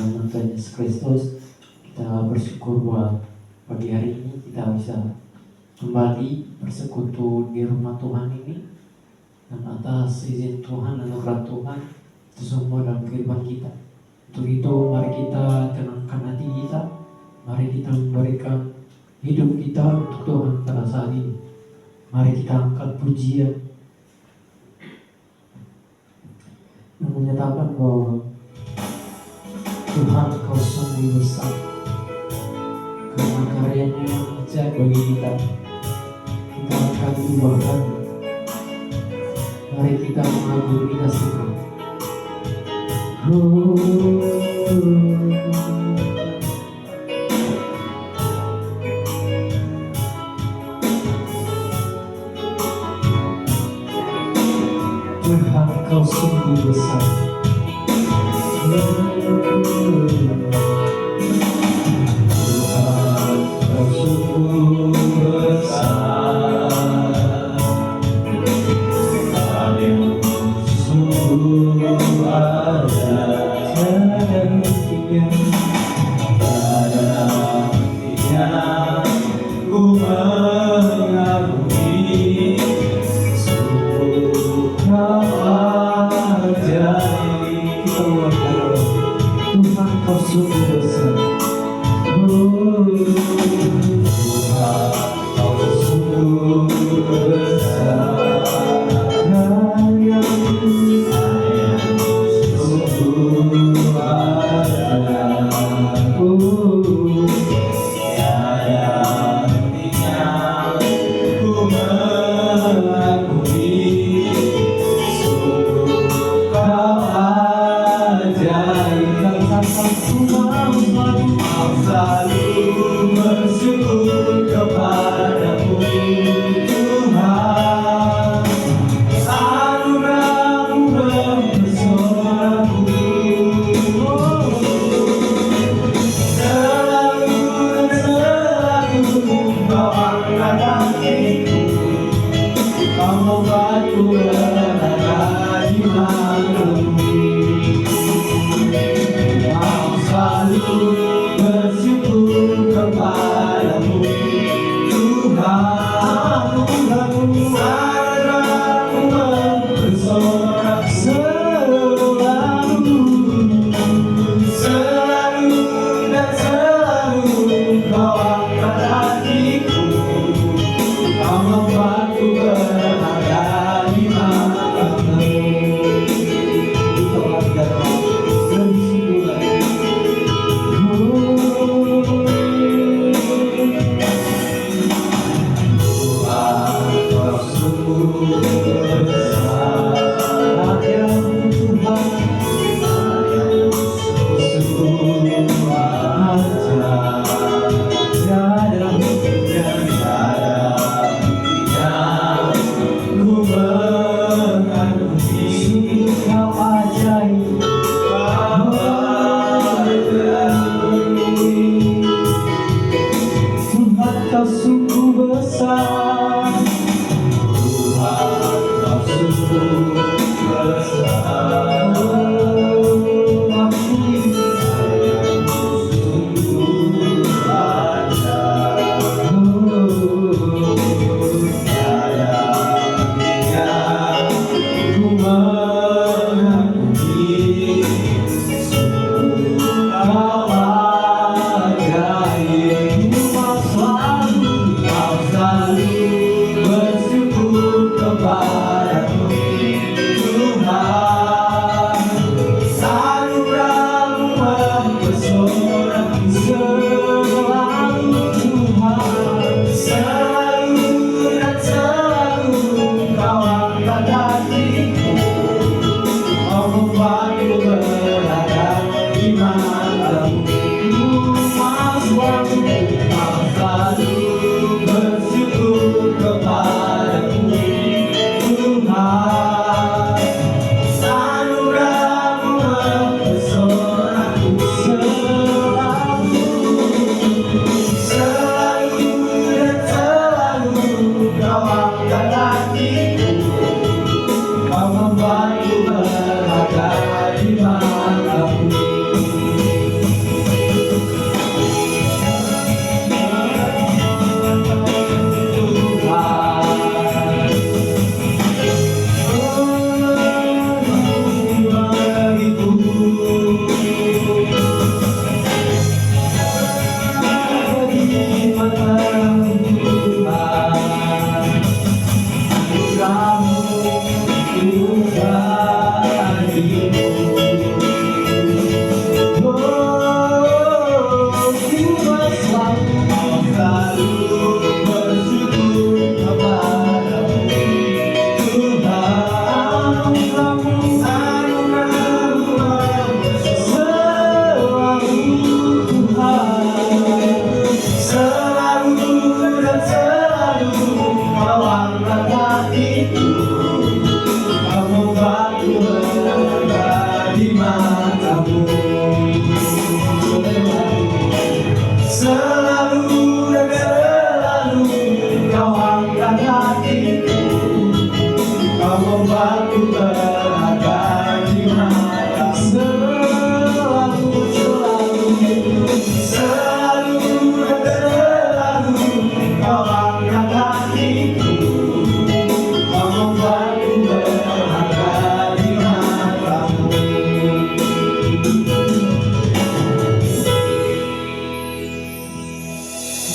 nama Tuhan Yesus Kristus. Kita bersyukur buat pagi hari ini kita bisa kembali bersekutu di rumah Tuhan ini, dan atas izin Tuhan dan anugerah Tuhan itu semua dalam kehidupan kita. Untuk itu mari kita tenangkan hati kita, mari kita memberikan hidup kita untuk Tuhan pada saat ini. Mari kita angkat pujian yang menyatakan bahwa Tuhan Kau sungguh besar, karena karyanya yang ajaib bagi kita. Kita akan ubahkan. Mari kita mengagumi kasih-Mu. Tuhan Kau sungguh besar. Kau selalu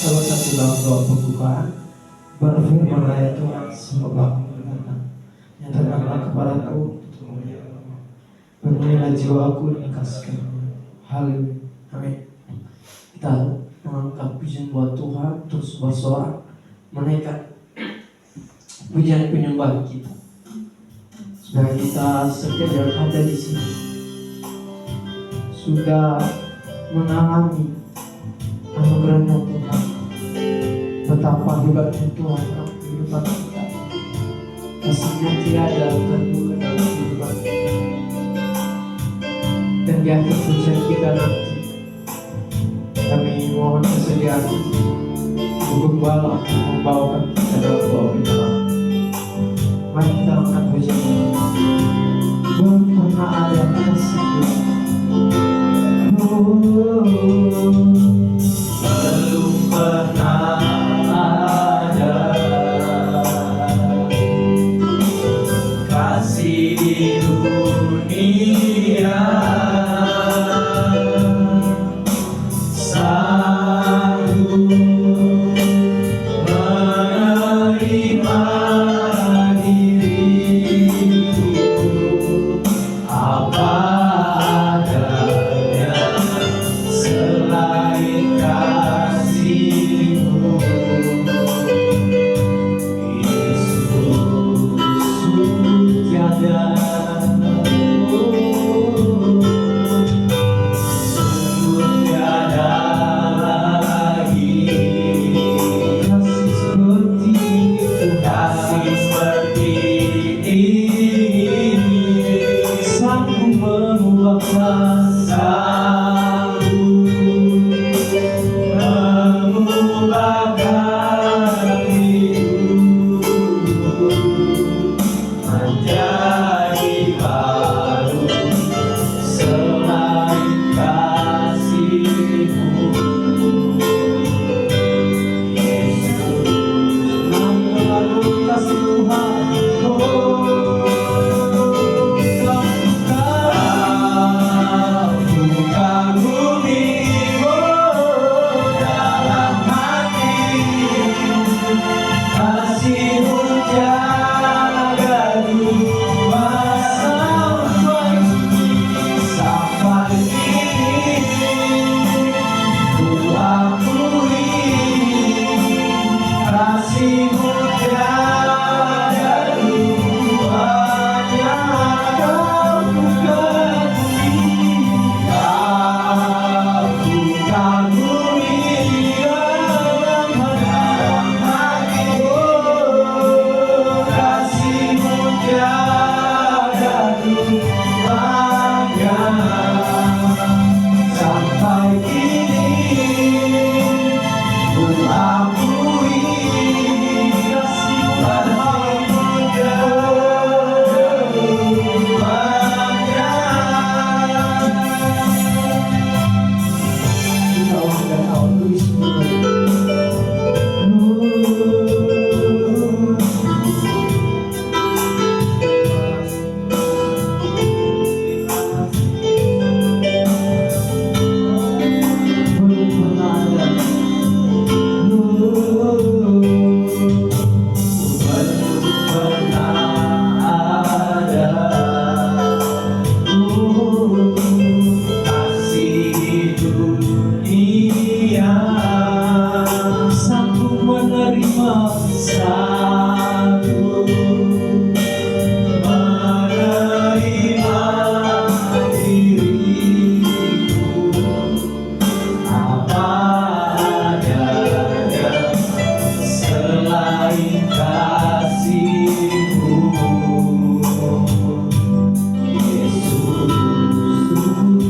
salah satu dalam doa pembukaan, berfirmanlah ya Tuhan, sebab aku berkata, nyatakanlah kepadaku, penuhilah jiwaku dengan kasih karunia. Haleluya. Amin. Kita mengangkat pujian buat Tuhan, terus bersorak menaikkan pujian penyembahan kita. Supaya kita sekedar ada di sini sudah mengalami anugerahnya Tuhan. Betapa hebatnya Tuhan dalam kehidupan kita. Kasihnya tiada terduga dalam kehidupan kita. Dan di akhir pujian kita nanti, kami mohon kesediaan Gembala untuk membawakan kita dalam doa penyerahan. Mari kita angkat pujian. Belum pernah ada kasih belum pernah ada kasih di dunia sanggup menerima diriku apa adanya selain kasih-Mu. Yesus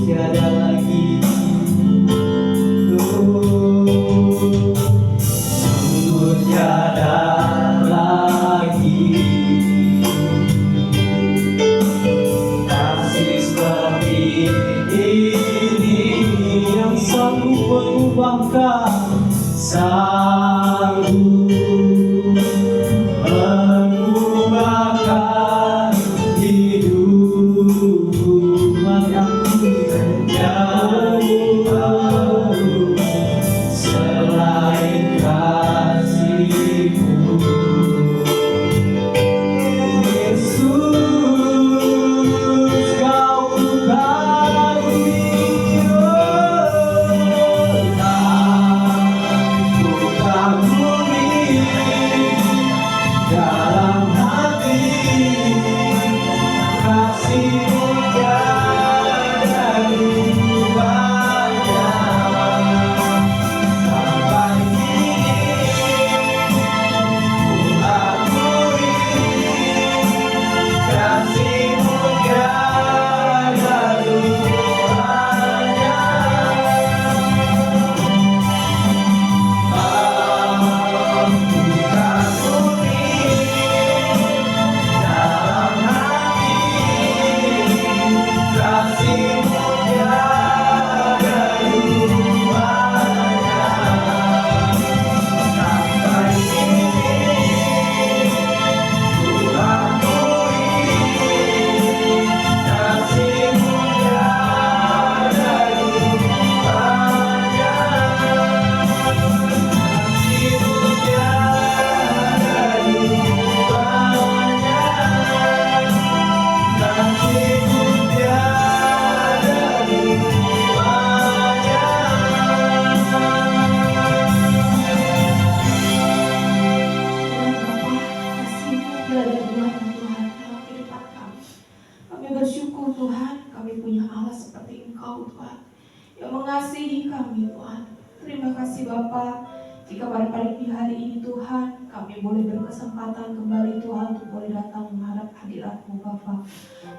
tiada Selain mengasihi kami Tuhan. Terima kasih Bapa, jika pada pagi hari ini Tuhan, kami boleh berkesempatan kembali Tuhan untuk boleh datang menghadap hadirat-Mu Bapa.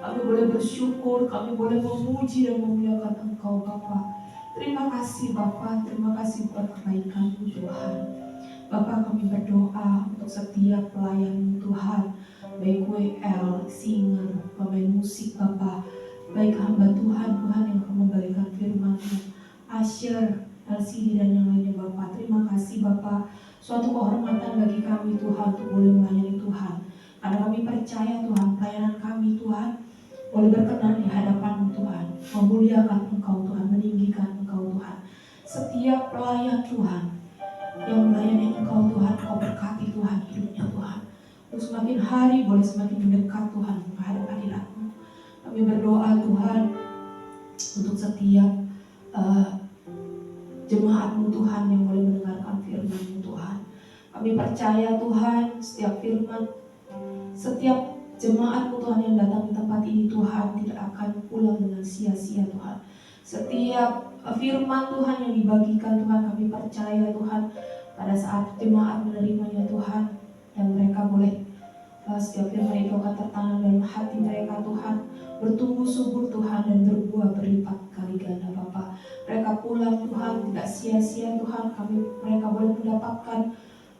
Kami boleh bersyukur, kami boleh memuji dan memuliakan Engkau Bapa. Terima kasih Bapa, terima kasih buat kebaikan-Mu Tuhan. Bapa, kami berdoa untuk setiap pelayan Tuhan, baik WL, singer, pemain musik Bapa, baik hamba Tuhan yang akan memberikan firman-Mu, Asher, LCD dan yang lainnya Bapa. Terima kasih Bapa, suatu kehormatan bagi kami Tuhan untuk boleh melayani Tuhan, karena kami percaya Tuhan, pelayanan kami Tuhan boleh berkenan di hadapan-Mu Tuhan, memuliakan Engkau Tuhan, meninggikan Engkau Tuhan. Setiap pelayan Tuhan yang melayani Engkau Tuhan, Engkau berkati Tuhan hidupnya Tuhan, untuk semakin hari boleh semakin mendekat Tuhan menghadap hadirat-Mu. Kami berdoa Tuhan untuk setiap jemaat-Mu Tuhan yang boleh mendengarkan firman-Mu Tuhan. Kami percaya Tuhan, setiap firman, setiap jemaat-Mu Tuhan yang datang di tempat ini Tuhan tidak akan pulang dengan sia-sia Tuhan. Setiap firman Tuhan yang dibagikan Tuhan, kami percaya Tuhan, pada saat jemaat menerimanya Tuhan, dan mereka boleh setiap firman itu akan tertanam dalam hati mereka Tuhan, bertumbuh subur Tuhan dan berbuah berlipat kali ganda Bapa. Mereka pulang Tuhan tidak sia-sia Tuhan, mereka boleh mendapatkan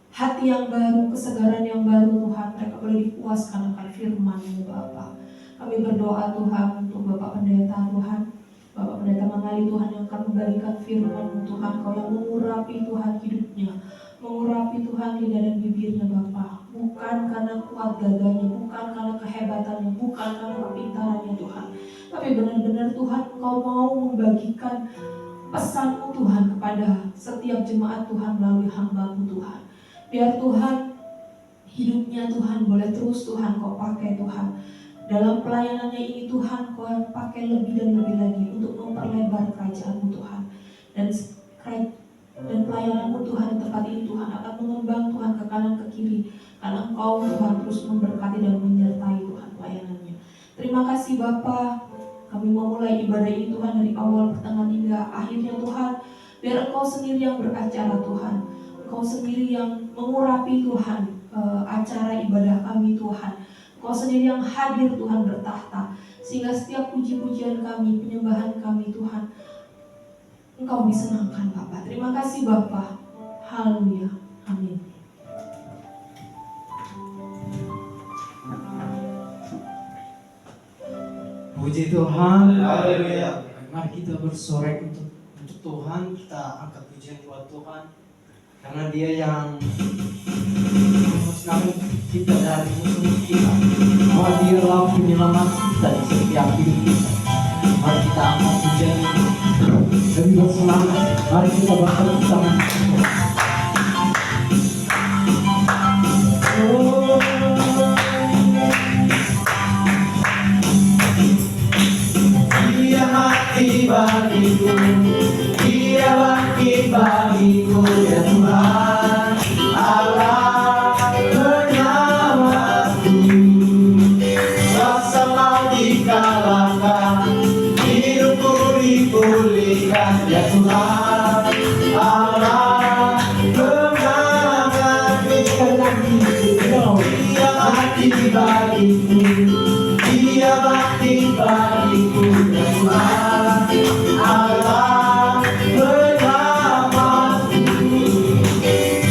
hati yang baru, kesegaran yang baru Tuhan. Mereka boleh dipuaskan akan firman-Mu Bapa. Kami berdoa Tuhan untuk Bapak Pendeta Tuhan, Bapak Pendeta Mangali Tuhan yang akan membagikan firman-Mu Tuhan. Kau yang mengurapi Tuhan hidupnya, mengurapi Tuhan lidah dan bibirnya Bapa. Bukan karena kuat gagahnya, bukan karena kehebatannya, bukan karena kepintarannya Tuhan, tapi benar-benar Tuhan Engkau mau membagikan pesan-Mu Tuhan kepada setiap jemaat Tuhan melalui hamba-Mu Tuhan. Biar Tuhan hidupnya Tuhan boleh terus Tuhan Kau pakai Tuhan dalam pelayanannya ini Tuhan. Kau yang pakai lebih dan lebih lagi untuk memperlebar kerajaan-Mu Tuhan, dan pelayanan-Mu Tuhan di tempat ini Tuhan akan mengembang Tuhan ke kanan ke kiri, karena Engkau Tuhan terus memberkati dan menyertai Tuhan pelayanannya. Terima kasih Bapa, kami mau mulai ibadah ini Tuhan dari awal, pertengahan hingga akhirnya Tuhan. Biar Engkau sendiri yang beracara Tuhan, Engkau sendiri yang mengurapi Tuhan acara ibadah kami Tuhan. Engkau sendiri yang hadir Tuhan bertahta, sehingga setiap puji-pujian kami, penyembahan kami Tuhan, Engkau disenangkan Bapa. Terima kasih Bapa. Haleluya. Amin. Puji Tuhan. Haleluya. Mari kita bersorak untuk Tuhan. Kita angkat pujian buat Tuhan, karena Dia yang memusnahkan kita dari musuh kita. Bahwa Dialah penyelamat kita di setiap hidup kita. Mari kita angkat pujian dan bersemangat. Mari kita bersama. Dia mati bagiku, Dia bangkit bagiku, ya Tuhan Allah penyelamatku. Rasa mau dikalahkan, hidupku dipulihkan, ya Tuhan Allah penyelamatku. Dia mati bagiku, Dia bangkit bagiku, ya Tuhan Allah penyelamatku.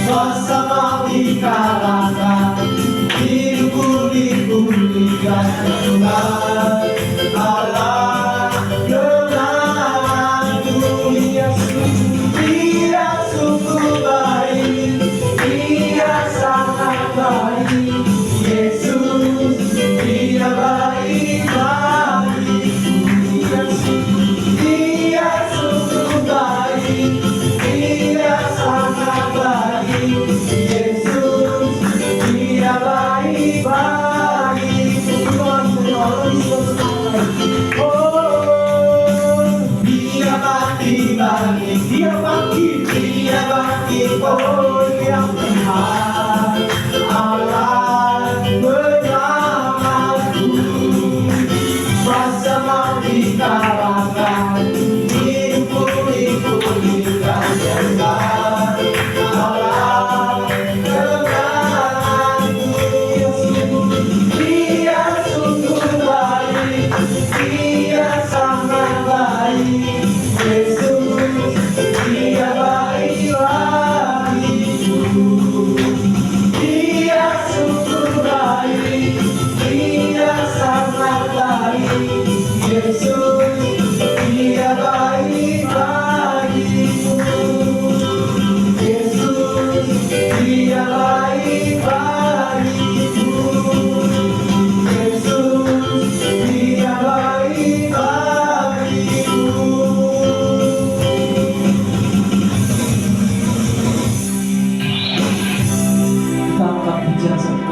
Kuasa mau dikalahkan, hidupku dipulihkan, ya Tuhan Allah penyelamatku. Dia sungguh baik, Dia sangat baik, Yesus Dia baik bagiku. Dia sungguh baik, Dia sangat baik, Yesus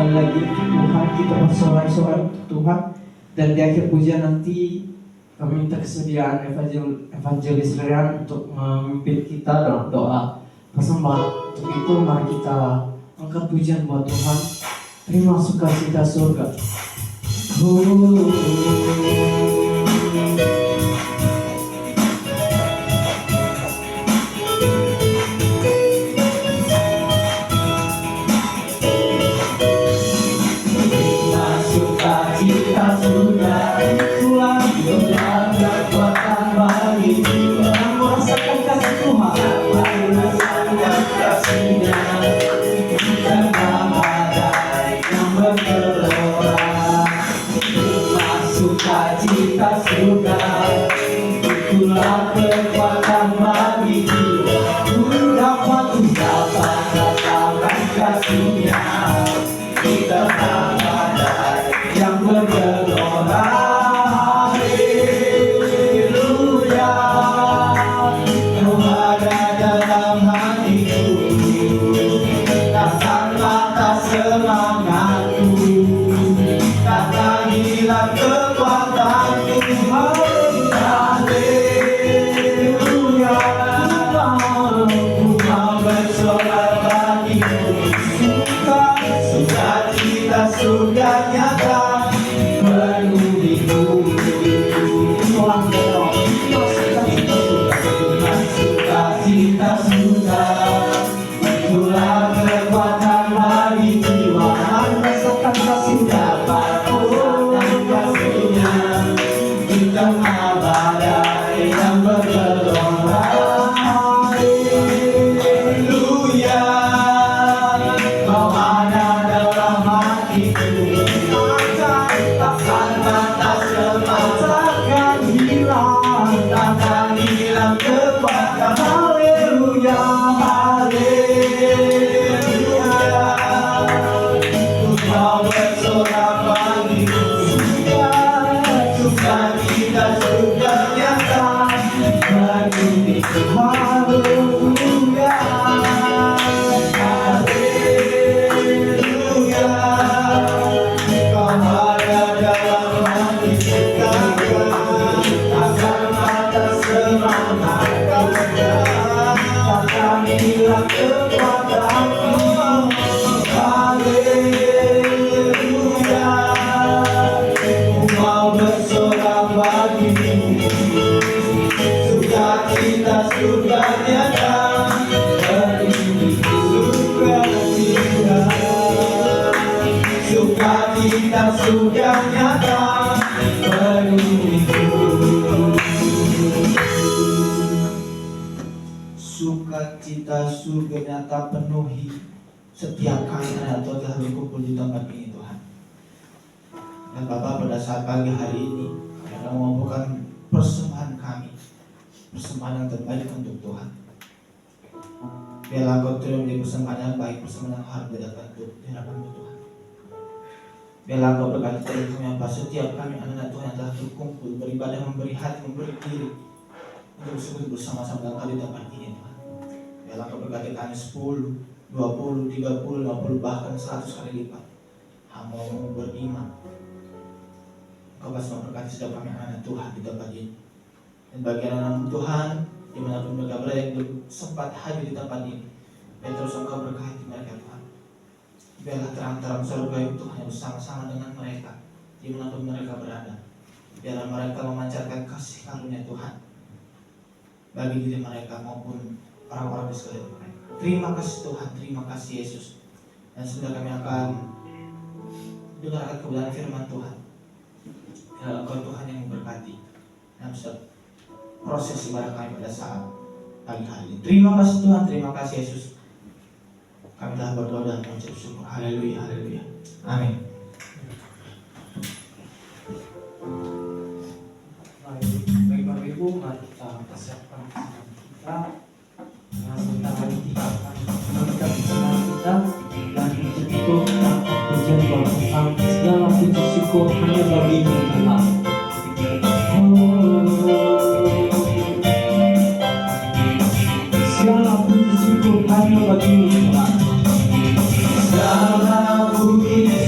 sekali lagi untuk Tuhan, kita bersorak-sorai untuk Tuhan. Dan di akhir pujian nanti kami minta kesediaan evangelis Rian untuk memimpin kita dalam doa persembahan. Untuk itu mari kita angkat pujian buat Tuhan. Terima sukacita surga. Cita surga, itulah kekuatan bagi jiwa. Dapat rasakan kasihnya, kita tak badai yang bergelora. Haleluya, Kau ada dalam hatiku, datanglah tak semangatku, datang hilang kekuatanku. Haleluya, ku mau bersorak bagimu. Sukacita surga nyata penuhi bumi. Sukacita surga, itulah kekuatan bagi jiwa. Rasakan kasih dapat kasihnya di tengah badai yang bergelora. Haleluya, Kau ada dalam hatiku, takkan batas takkan hilang kekuatan. Haleluya, haleluya, ku mau bersorak bagimu. Sukacita surga nyata bagiku. Haleluya, haleluya, Kau ada dalam hatiku, takkan batas semangatku, takkan hilang kekuatanku. Haleluya, ku mau bersorak bagimu. Sukacita surga nyata bagiku. Sukacita surga nyata bagiku. Sukacita surga nyata penuhi setiap kami anak Tuhan telah berkumpul di tempat ini, Tuhan. Dan Bapa, pada saat pagi hari ini kami akan mengumpulkan persembahan kami, persembahan yang terbaik untuk Tuhan. Biarlah Kau turun menjadi persembahan yang baik, persembahan yang harus datang untuk di hadapan-Mu, Tuhan. Biarlah Kau berkati dari kami, Bapa, setiap kami anak Tuhan yang telah berkumpul, beribadah, memberi hati, memberi diri untuk bersekutu bersama-sama dalam kali tempat ini, Tuhan. Biarlah Kau berkati kami 10, 20, 30, 50, bahkan 100 kali lipat. Hamba-Mu beriman, Kau pasti memberkati setiap kami anak Tuhan di tempat ini. Dan bagi anak-anak Tuhan dimanapun mereka berada yang belum sempat hadir di tempat ini, biar terus Engkau berkati mereka, Tuhan. Biarlah terang-terang surga itu Tuhan bersama-sama dengan mereka dimanapun mereka berada. Biarlah mereka memancarkan kasih karunia Tuhan bagi diri mereka maupun orang-orang di sekeliling mereka. Terima kasih Tuhan, terima kasih Yesus. Dan sudah kami akan dengarkan kebenaran firman Tuhan. Biarlah Engkau Tuhan yang memberkati dalam setiap proses ibadah kami pada saat pagi hari ini. Terima kasih Tuhan, terima kasih Yesus. Kami telah berdoa dan mengucap syukur. Haleluya, haleluya. Amin. Baik Bapak Ibu, mari kita persiapkan persembahan kita. Dengan sebentar lagi kita akan memberikan persembahan kita. Dan untuk itu kita akan pujian buat Tuhan. Segala puji syukur hanya bagi-Mu Tuhan. Segala puji syukur hanya bagi-Mu Tuhan. Segala puji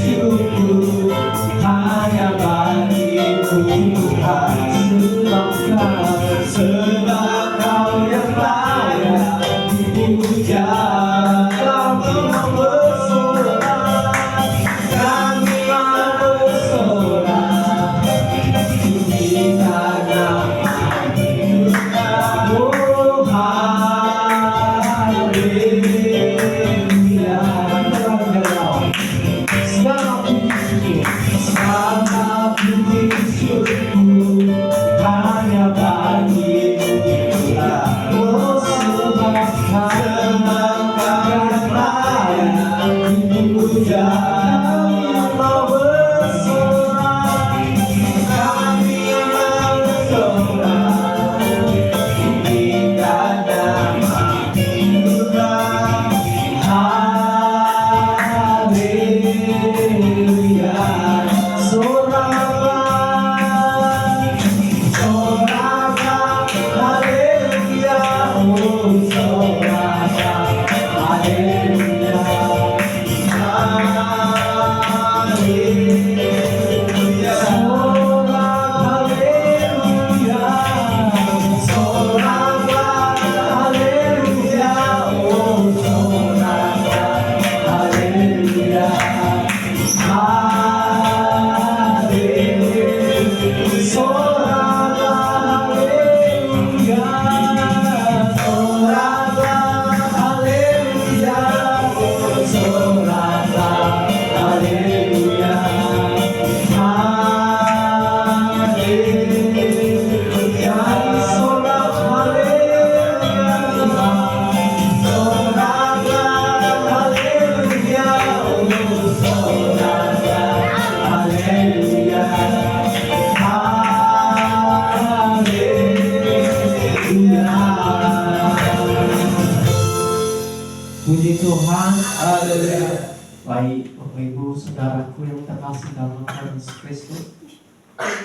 Haleluya. Baik Bapak Ibu Saudaraku yang terkasih dalam Tuhan Yesus Kristus,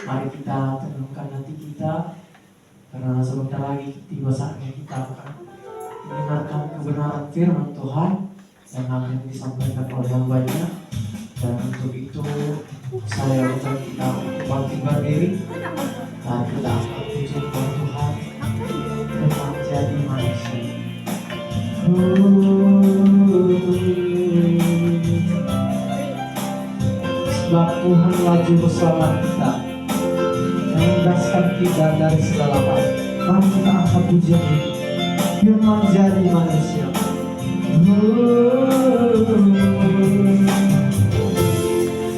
mari kita tenangkan hati kita, karena sebentar lagi tiba saatnya kita akan mendengarkan kebenaran firman Tuhan yang akan disampaikan oleh hambanya. Dan untuk itu saya undang kita untuk bangkit berdiri dan kita akan puji Tuhan tentang jadi manusia. Sebab Tuhanlah juru selamat kita yang membebaskan kita dari segala hal. Mari kita angkat pujian ini. Firman jadi manusia.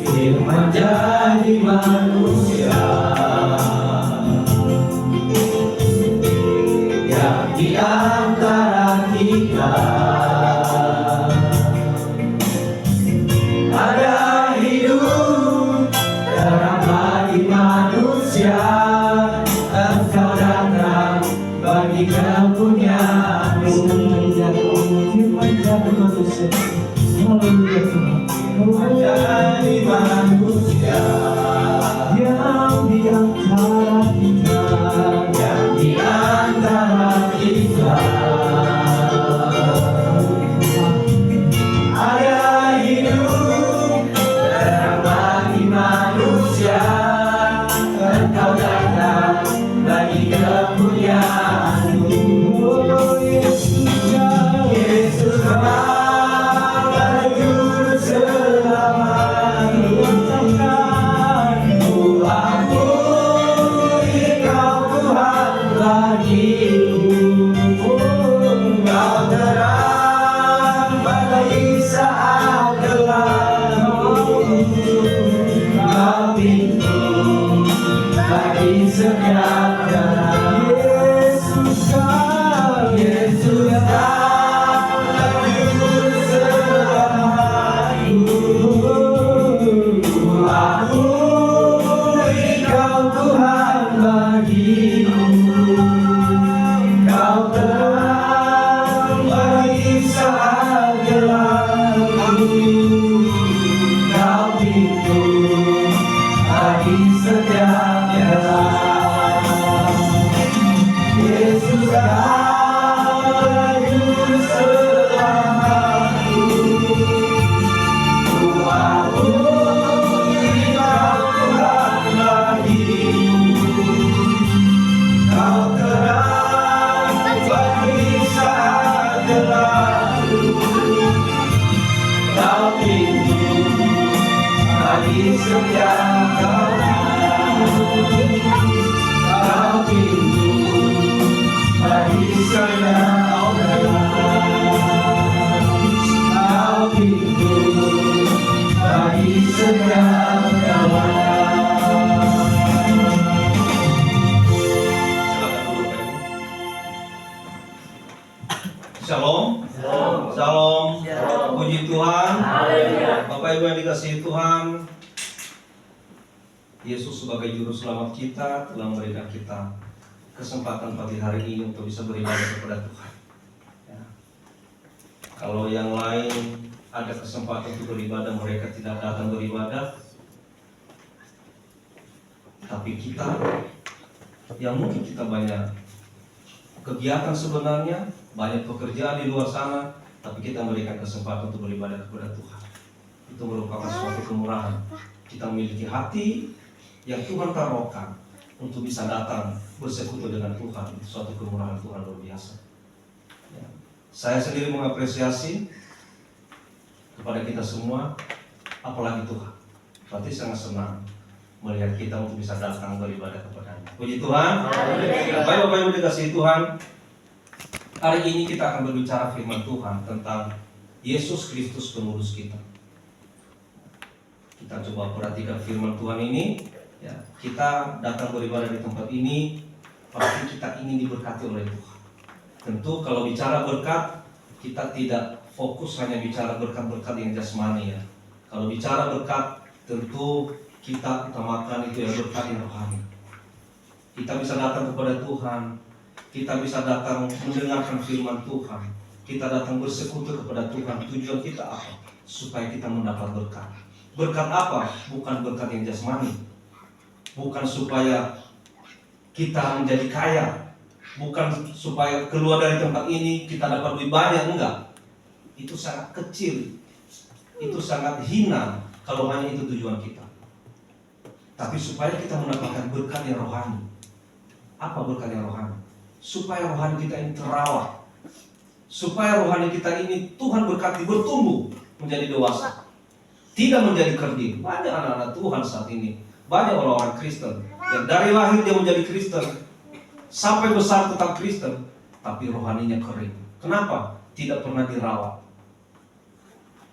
Firman jadi manusia yang di antara kita, ada hidup dalam bagi manusia. Engkau datang bagi kepunyaan-Mu. Firman jadi manusia. Haleluya Tuhan. Jadi manusia Yang di antara kita, yang di antara kita, ada hidup dalam bagi manusia. Engkau datang bagi kepunyaan-Mu. oh Yesus Yesus Bapa Juru Selamat, Ku akui Kau Tuhan bagiku. Kau terang bagi saat gelap, Kau pintu bagi setiap jalan. Yesus Kau Juru Selamatku. Ku akui Kau Tuhan bagiku. Kau terang bagi saat gelap, Kau pintu bagi setiap jalan. Yesus Kau Juru Selamatku. Ku akui Kau Tuhan bagiku. Kau terang bagi saat gelap, Kau pintu bagi setiap jalan. Kau pintu bagi setiap jalan. Kau pintu bagi setiap jalan. Shalom. Shalom. Puji Tuhan. Bapak Ibu yang dikasihi Tuhan, Yesus sebagai juru selamat kita telah memberikan kita kesempatan pagi hari ini untuk bisa beribadah kepada Tuhan. Ya. Kalau yang lain ada kesempatan untuk beribadah, mereka tidak datang beribadah. Tapi kita, yang mungkin kita banyak kegiatan sebenarnya, banyak pekerjaan di luar sana, tapi kita memberikan kesempatan untuk beribadah kepada Tuhan. Itu merupakan suatu kemurahan. Kita memiliki hati yang Tuhan taruhkan untuk bisa datang bersekutu dengan Tuhan. Itu suatu kemurahan Tuhan luar biasa. Ya. Saya sendiri mengapresiasi kepada kita semua, apalagi Tuhan. Berarti sangat senang melihat kita untuk bisa datang beribadah kepada-Nya. Puji Tuhan. Bapak Ibu dikasihi Tuhan, hari ini kita akan berbicara firman Tuhan tentang Yesus Kristus penebus kita. Kita coba perhatikan firman Tuhan ini. Ya, kita datang beribadah di tempat ini, pasti kita ingin diberkati oleh Tuhan. Tentu kalau bicara berkat, kita tidak fokus hanya bicara berkat-berkat yang jasmani ya. Kalau bicara berkat, tentu kita utamakan itu yang berkat yang rohani. Kita bisa datang kepada Tuhan, kita bisa datang mendengarkan firman Tuhan, kita datang bersekutu kepada Tuhan, tujuan kita apa? Supaya kita mendapat berkat. Berkat apa? Bukan berkat yang jasmani, bukan supaya kita menjadi kaya, bukan supaya keluar dari tempat ini kita dapat lebih banyak, enggak. Itu sangat kecil, itu sangat hina kalau hanya itu tujuan kita. Tapi supaya kita mendapatkan berkat yang rohani. Apa berkat yang rohani? Supaya rohani kita ini terawat, supaya rohani kita ini Tuhan berkati bertumbuh menjadi dewasa, tidak menjadi kerdil. Banyak anak-anak Tuhan saat ini, banyak orang-orang Kristen yang dari lahir dia menjadi Kristen, sampai besar tetap Kristen, tapi rohaninya kering. Kenapa? Tidak pernah dirawat.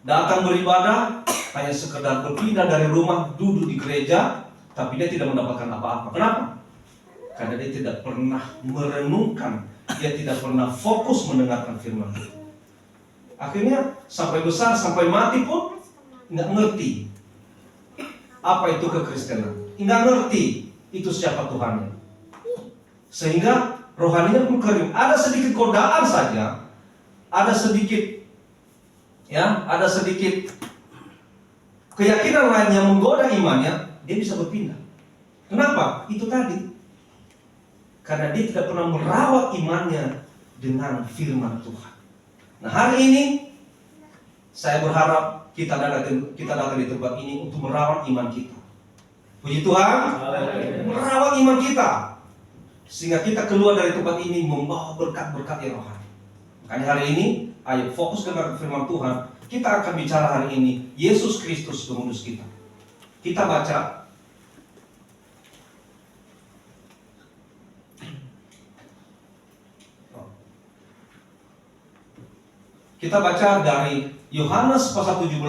Datang beribadah hanya sekedar berpindah dari rumah, duduk di gereja, tapi dia tidak mendapatkan apa-apa. Kenapa? Karena dia tidak pernah merenungkan, dia tidak pernah fokus mendengarkan firman Tuhan. Akhirnya sampai besar, sampai mati pun nggak ngerti apa itu kekristenan, nggak ngerti itu siapa Tuhannya, sehingga rohaninya pun kering. Ada sedikit godaan saja, ada sedikit keyakinan lain yang menggoda imannya, dia bisa berpindah. Kenapa? Itu tadi, karena dia tidak pernah merawat imannya dengan firman Tuhan. Nah, hari ini saya berharap kita datang di tempat ini untuk merawat iman kita. Puji Tuhan, merawat iman kita, sehingga kita keluar dari tempat ini membawa berkat-berkat yang rohani. Makanya hari ini, ayo fokus dengan firman Tuhan. Kita akan bicara hari ini Yesus Kristus penebus kita. Kita baca dari Yohanes pasal 17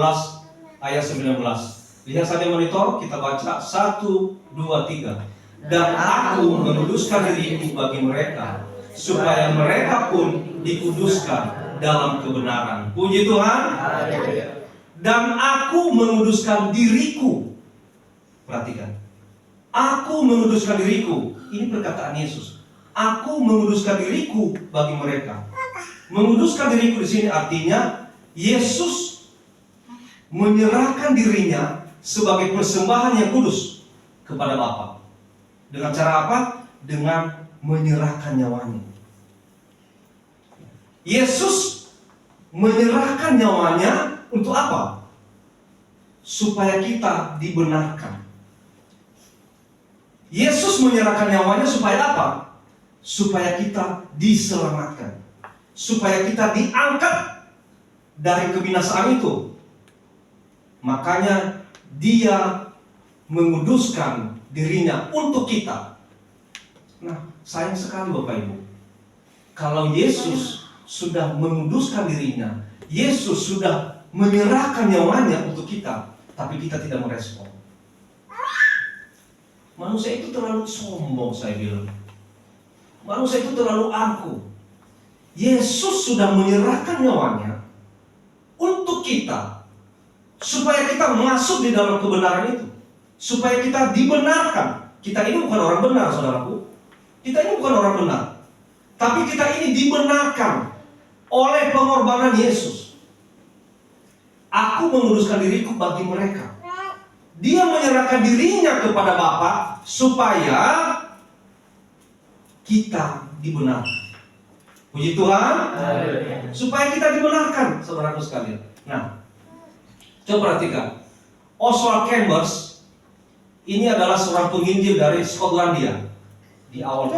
ayat 19. Lihat saja monitor, kita baca 1, 2, 3. Dan aku menguduskan diriku bagi mereka, supaya mereka pun dikuduskan dalam kebenaran. Puji Tuhan. Dan aku menguduskan diriku. Perhatikan, aku menguduskan diriku. Ini perkataan Yesus. Aku menguduskan diriku bagi mereka. Menguduskan diriku di sini artinya Yesus menyerahkan dirinya sebagai persembahan yang kudus kepada Bapa. Dengan cara apa? Dengan menyerahkan nyawanya. Yesus menyerahkan nyawanya untuk apa? Supaya kita dibenarkan. Yesus menyerahkan nyawanya supaya apa? Supaya kita diselamatkan, supaya kita diangkat dari kebinasaan itu. Makanya dia menguduskan dirinya untuk kita. Nah, sayang sekali Bapak Ibu, kalau Yesus sudah menguduskan dirinya, Yesus sudah menyerahkan nyawanya untuk kita, tapi kita tidak merespon. Manusia itu terlalu sombong, saya bilang. Manusia itu terlalu angkuh. Yesus sudah menyerahkan nyawanya untuk kita, supaya kita masuk di dalam kebenaran itu, supaya kita dibenarkan. Kita ini bukan orang benar, saudaraku. Kita ini bukan orang benar, tapi kita ini dibenarkan oleh pengorbanan Yesus. Aku menguduskan diriku bagi mereka. Dia menyerahkan dirinya kepada Bapa supaya kita dibenarkan. Puji Tuhan. Supaya kita dibenarkan, saudaraku sekalian. Nah, coba perhatikan. Oswald Chambers ini adalah seorang penginjil dari Skotlandia di awal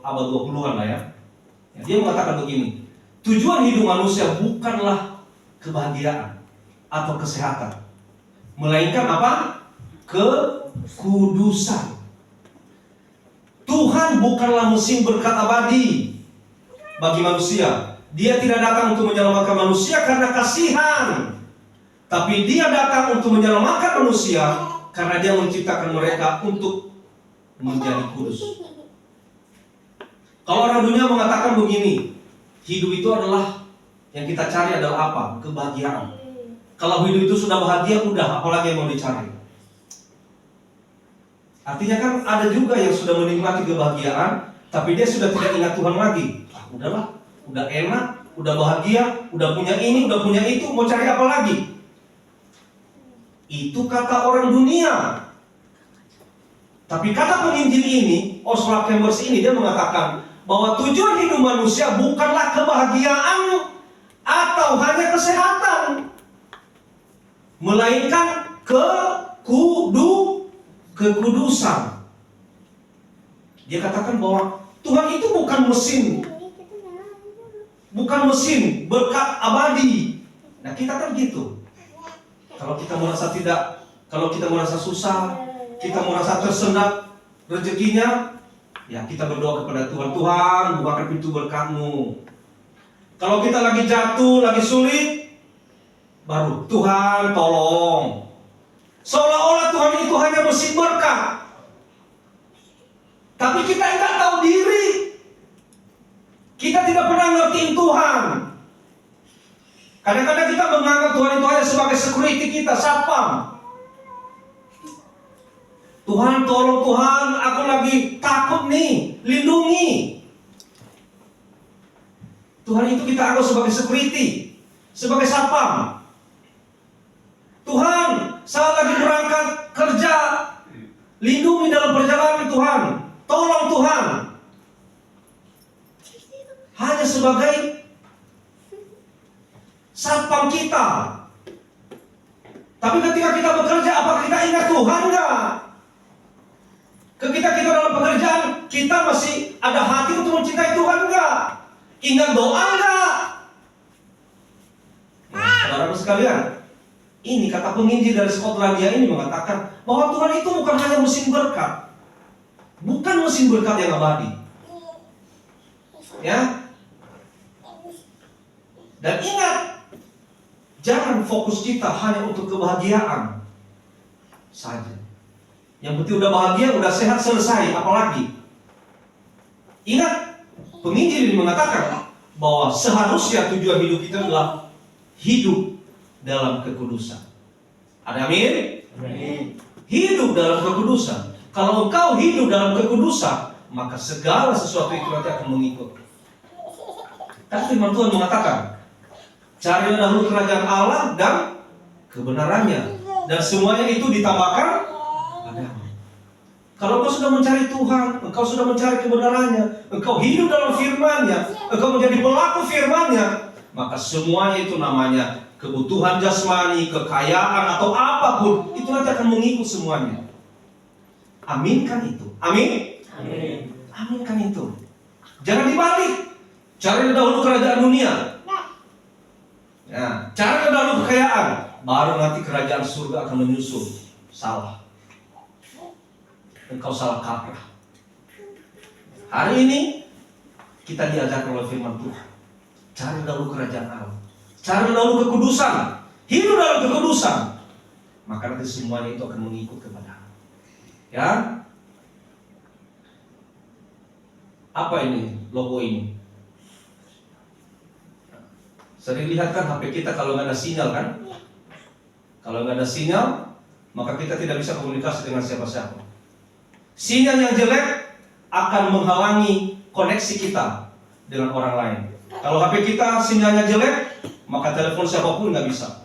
abad 20-an lah ya. Dia mengatakan begini, tujuan hidup manusia bukanlah kebahagiaan atau kesehatan, melainkan apa? Kekudusan. Tuhan bukanlah mesin berkat abadi bagi manusia. Dia tidak datang untuk menyelamatkan manusia karena kasihan, tapi dia datang untuk menyelamatkan manusia karena dia menciptakan mereka untuk menjadi kudus. Kalau orang dunia mengatakan begini, hidup itu adalah, yang kita cari adalah apa? Kebahagiaan. Kalau hidup itu sudah bahagia, udah, apalagi yang mau dicari. Artinya kan ada juga yang sudah menikmati kebahagiaan, tapi dia sudah tidak ingat Tuhan lagi. Udahlah, udah enak, udah bahagia, udah punya ini, udah punya itu, mau cari apa lagi? Itu kata orang dunia. Tapi kata penginjil ini, Oswald Chambers ini, dia mengatakan bahwa tujuan hidup manusia bukanlah kebahagiaan atau hanya kesehatan, melainkan kekudusan. Dia katakan bahwa Tuhan itu bukan mesin berkat abadi. Nah, kita kan gitu. Kalau kita merasa susah, kita merasa tersendat rezekinya, ya kita berdoa kepada Tuhan, Tuhan bukakan pintu berkat-Mu. Kalau kita lagi jatuh, lagi sulit, baru Tuhan tolong. Seolah-olah Tuhan itu hanya mesin berkat. Tapi kita tidak tahu diri. Kita tidak pernah ngertiin Tuhan. Kadang-kadang kita menganggap Tuhan itu hanya sebagai security kita, satpam. Tuhan tolong, Tuhan aku lagi takut nih, lindungi. Tuhan itu kita anggap sebagai security, sebagai satpam. Tuhan, saya lagi berangkat kerja, lindungi dalam perjalanan Tuhan. Tolong Tuhan. Hanya sebagai satpam kita. Tapi ketika kita bekerja, apakah kita ingat Tuhan enggak? Ketika kita dalam pekerjaan, kita masih ada hati untuk mencintai Tuhan enggak? Ingat doa enggak? Nah, saudara sekalian, ini kata penginjil dari Skotlandia ini mengatakan bahwa Tuhan itu bukan hanya mesin berkat, bukan mesin berkat yang abadi, ya. Dan ingat, jangan fokus kita hanya untuk kebahagiaan saja. Yang penting udah bahagia, udah sehat, selesai, apalagi. Ingat, penginjil ini mengatakan bahwa seharusnya tujuan hidup kita adalah hidup dalam kekudusan. Ada amin? Amin. Hidup dalam kekudusan. Kalau engkau hidup dalam kekudusan, maka segala sesuatu itu nanti akan mengikut. Tapi firman Tuhan mengatakan, carilah dahulu kerajaan Allah dan kebenarannya, dan semuanya itu ditambahkan padamu. Kalau engkau sudah mencari Tuhan, engkau sudah mencari kebenarannya, engkau hidup dalam firman-Nya, engkau menjadi pelaku firman-Nya, maka semuanya itu namanya kebutuhan jasmani, kekayaan atau apapun, itu nanti akan mengikut semuanya. Aminkan itu. Amin? Amin. Aminkan itu. Jangan dibalik. Cari dahulu kerajaan dunia. Ya, cari dahulu kekayaan, baru nanti kerajaan surga akan menyusul. Salah. Engkau salah kaprah. Hari ini kita diajarkan oleh firman Tuhan. Cari dahulu kerajaan Allah. Cari dahulu kekudusan. Hidup dalam kekudusan. Maka nanti semuanya itu akan mengikut kepada Allah. Ya. Apa ini? Logo ini. Sering lihat kan HP kita kalau nggak ada sinyal kan? Kalau nggak ada sinyal, maka kita tidak bisa komunikasi dengan siapa-siapa. Sinyal yang jelek akan menghalangi koneksi kita dengan orang lain. Kalau HP kita sinyalnya jelek, maka telepon siapapun nggak bisa,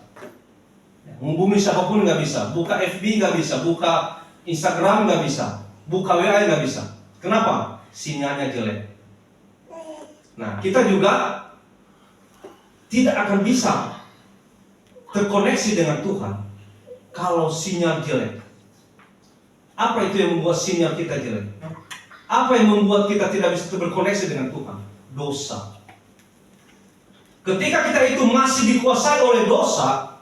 menghubungi siapapun nggak bisa, buka FB nggak bisa, buka Instagram nggak bisa, buka WA nggak bisa. Kenapa? Sinyalnya jelek. Nah, kita juga tidak akan bisa terkoneksi dengan Tuhan kalau sinyal jelek. Apa itu yang membuat sinyal kita jelek? Apa yang membuat kita tidak bisa berkoneksi dengan Tuhan? Dosa. Ketika kita itu masih dikuasai oleh dosa,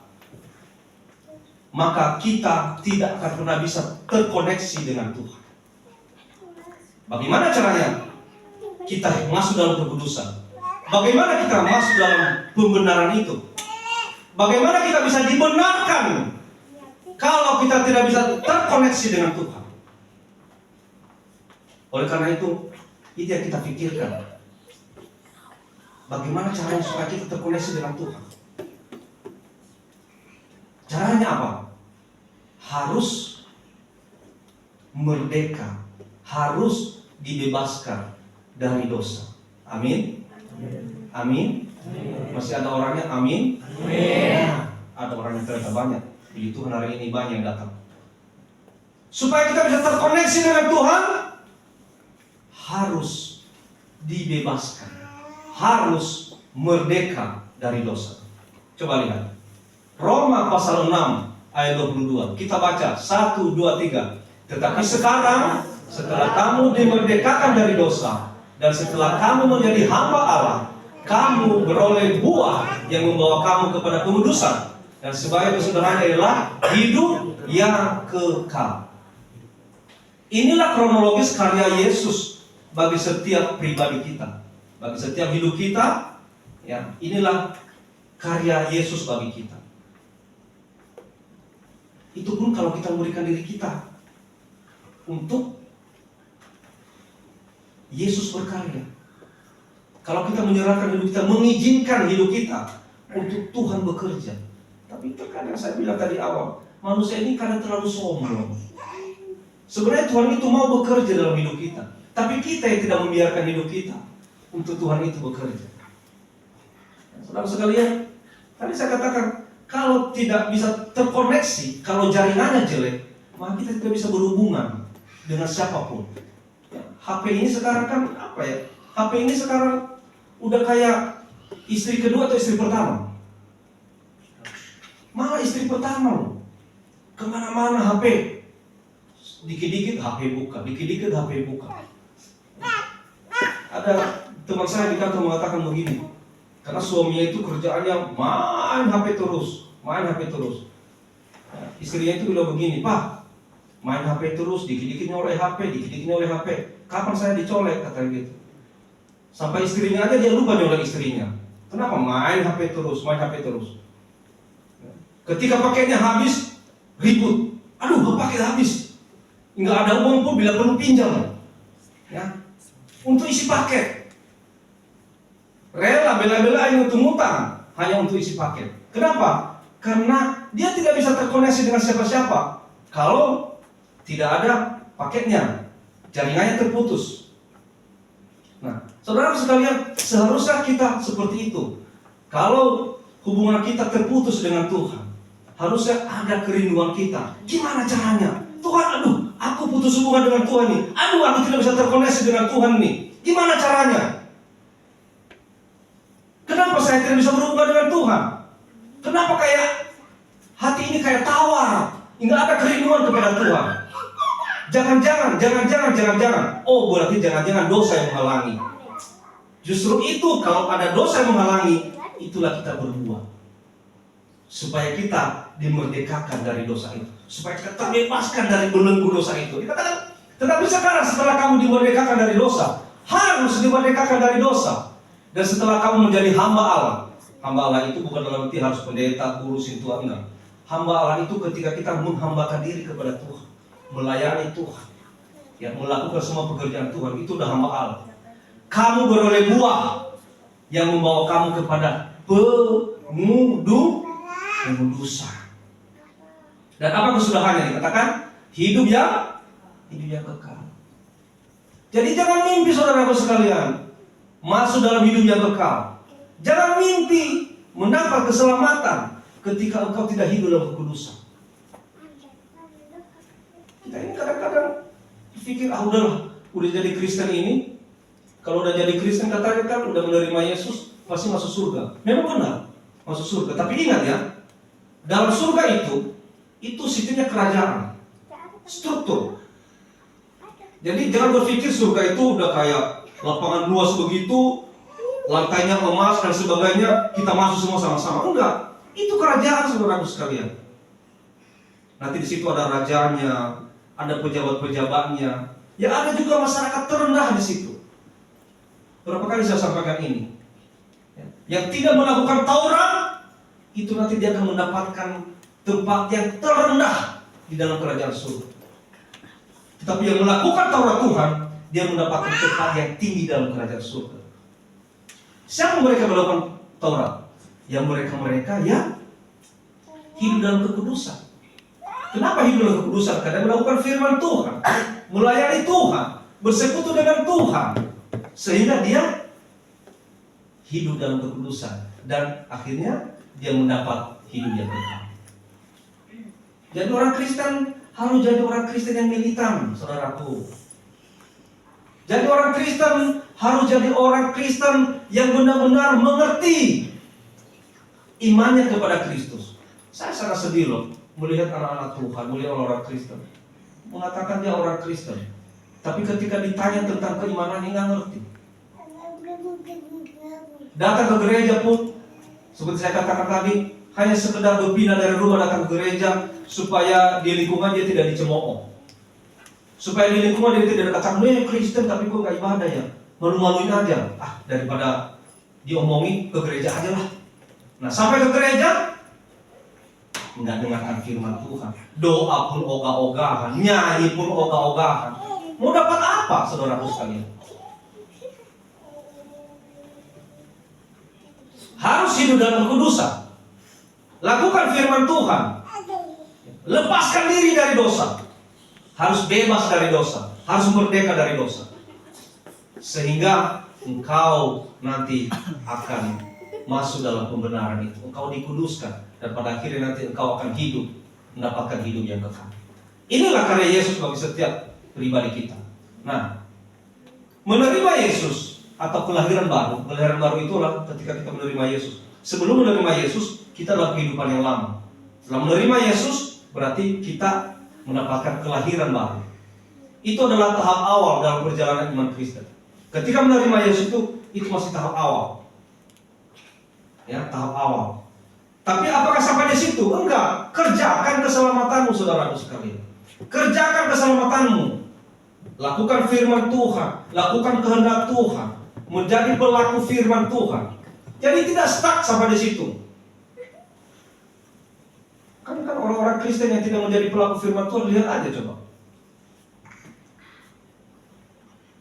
maka kita tidak akan pernah bisa terkoneksi dengan Tuhan. Bagaimana caranya? Kita masuk dalam kekudusan. Bagaimana kita masuk dalam pembenaran itu? Bagaimana kita bisa dibenarkan kalau kita tidak bisa terkoneksi dengan Tuhan? Oleh karena itu yang kita pikirkan. Bagaimana caranya supaya kita terkoneksi dengan Tuhan? Caranya apa? Harus merdeka, harus dibebaskan dari dosa. Amin. Amin. Masih ada orangnya? Amin. Nah, ada orang yang ternyata banyak. Jadi Tuhan hari ini banyak yang datang. Supaya kita bisa terkoneksi dengan Tuhan, harus dibebaskan, harus merdeka dari dosa. Coba lihat Roma pasal 6 ayat 22. Kita baca 1, 2, 3. Tetapi sekarang setelah kamu dimerdekakan dari dosa dan setelah kamu menjadi hamba Allah, kamu beroleh buah yang membawa kamu kepada kekudusan, dan sebagai kesudahannya adalah hidup yang kekal. Inilah kronologis karya Yesus bagi setiap pribadi kita, bagi setiap hidup kita. Ya, inilah karya Yesus bagi kita. Itu pun kalau kita memberikan diri kita untuk Yesus berkarya. Kalau kita menyerahkan hidup kita, mengizinkan hidup kita untuk Tuhan bekerja. Tapi terkadang saya bilang tadi awal, manusia ini kadang terlalu sombong. Sebenarnya Tuhan itu mau bekerja dalam hidup kita, tapi kita yang tidak membiarkan hidup kita untuk Tuhan itu bekerja. Saudara sekalian, tadi saya katakan, kalau tidak bisa terkoneksi, kalau jaringannya jelek, maka kita tidak bisa berhubungan dengan siapapun. HP ini sekarang kan apa ya? HP ini sekarang udah kayak istri kedua atau istri pertama. Malah istri pertama loh. Kemana-mana HP. Dikit-dikit HP buka, dikit-dikit HP buka. Ada teman saya di kantor mengatakan begini, karena suaminya itu kerjaannya main HP terus, main HP terus. Istrinya itu bilang begini, Pak, main HP terus, dikit-dikit nyoleh HP, dikit-dikit nyoleh HP. Kapan saya dicolek, katanya gitu. Sampai istrinya aja dia lupa nyolek istrinya. Kenapa? Main HP terus, main HP terus. Ketika paketnya habis, ribut. Aduh, paket habis. Nggak ada uang pun bila perlu pinjam, ya, untuk isi paket. Rela bela-belain untuk ngutang hanya untuk isi paket. Kenapa? Karena dia tidak bisa terkoneksi dengan siapa-siapa kalau tidak ada paketnya, jaringannya terputus. Nah, saudara sekalian, seharusnya kita seperti itu. Kalau hubungan kita terputus dengan Tuhan, harusnya ada kerinduan kita. Gimana caranya? Tuhan, aduh, aku putus hubungan dengan Tuhan nih. Aduh, aku tidak bisa terkoneksi dengan Tuhan nih. Gimana caranya? Kenapa saya tidak bisa berhubungan dengan Tuhan? Kenapa kayak hati ini kayak tawar, nggak ada kerinduan kepada Tuhan? Jangan-jangan. Oh, berarti jangan-jangan dosa yang menghalangi. Justru itu, kalau ada dosa yang menghalangi, itulah kita berbuat. Supaya kita dimerdekakan dari dosa itu, supaya kita terbebaskan dari belenggu dosa itu. Dikatakan, tetapi sekarang setelah kamu dimerdekakan dari dosa, harus dimerdekakan dari dosa. Dan setelah kamu menjadi hamba Allah, hamba Allah itu bukan dalam arti harus pendeta, kurus itu enggak. Hamba Allah itu ketika kita menghambakan diri kepada Tuhan, melayani Tuhan, yang melakukan semua pekerjaan Tuhan, itu udah hamba Allah. Kamu beroleh buah yang membawa kamu kepada pengudusan. Dan apa kesudahannya? Dikatakan hidup yang kekal. Jadi jangan mimpi saudaraku sekalian masuk dalam hidup yang kekal. Jangan mimpi mendapat keselamatan ketika engkau tidak hidup dalam kekudusan. Kita ini kadang-kadang pikir, udahlah, udah jadi Kristen ini, kalau udah jadi Kristen katanya kan udah menerima Yesus pasti masuk surga. Memang benar, masuk surga. Tapi ingat ya, dalam surga itu sistemnya kerajaan, struktur. Jadi jangan berpikir surga itu udah kayak lapangan luas begitu, lantainya emas dan sebagainya, kita masuk semua sama-sama. Enggak, itu kerajaan saudaraku sekalian. Nanti di situ ada rajanya, ada pejabat-pejabatnya, ya ada juga masyarakat terendah di situ. Berapa kali saya sampaikan ini? Yang tidak melakukan Taurat, itu nanti dia akan mendapatkan tempat yang terendah di dalam kerajaan surga. Tetapi yang melakukan Taurat Tuhan, dia mendapatkan tempat yang tinggi dalam kerajaan surga. Siapa mereka melakukan Taurat? Yang mereka yang hidup dalam kekudusan. Kenapa hidup dalam kekudusan? Karena melakukan firman Tuhan, melayani Tuhan, bersekutu dengan Tuhan, sehingga dia hidup dalam kekudusan, dan akhirnya dia mendapat hidup yang kekal. Jadi orang Kristen harus jadi orang Kristen yang militan, saudaraku. Jadi orang Kristen harus jadi orang Kristen yang benar-benar mengerti imannya kepada Kristus. Saya sangat sedih loh melihat anak-anak Tuhan, melihat orang Kristen mengatakan dia orang Kristen, tapi ketika ditanya tentang keimanannya nggak ngerti. Datang ke gereja pun, seperti saya katakan tadi, hanya sekedar berpindah dari rumah datang ke gereja supaya di lingkungan dia tidak dicemooh, supaya di lingkungan dia tidak dikatakan Kristen tapi kok nggak ibadah ya, malu-maluin aja. Daripada diomongin, ke gereja aja lah. Nah, sampai ke gereja nggak dengarkan firman Tuhan, doa pun ogah-ogahan, nyanyi pun ogah-ogahan. Mau dapat apa, saudaraku sekalian? Harus hidup dalam kekudusan. Lakukan firman Tuhan. Lepaskan diri dari dosa. Harus bebas dari dosa. Harus merdeka dari dosa. Sehingga engkau nanti akan masuk dalam pembenaran itu. Engkau dikuduskan. Dan pada akhirnya nanti engkau akan hidup, mendapatkan hidup yang kekal. Inilah karya Yesus bagi setiap pribadi kita. Nah, menerima Yesus atau kelahiran baru. Kelahiran baru itulah ketika kita menerima Yesus. Sebelum menerima Yesus, kita adalah kehidupan yang lama. Setelah menerima Yesus, berarti kita mendapatkan kelahiran baru. Itu adalah tahap awal dalam perjalanan iman Kristen. Ketika menerima Yesus itu masih tahap awal. Ya, tahap awal. Tapi apakah sampai di situ? Enggak. Kerjakan keselamatanmu, saudaraku sekalian. Kerjakan keselamatanmu. Lakukan firman Tuhan. Lakukan kehendak Tuhan. Menjadi pelaku firman Tuhan. Jadi tidak stuck sampai di situ. Kan orang-orang Kristen yang tidak menjadi pelaku firman Tuhan, lihat aja coba.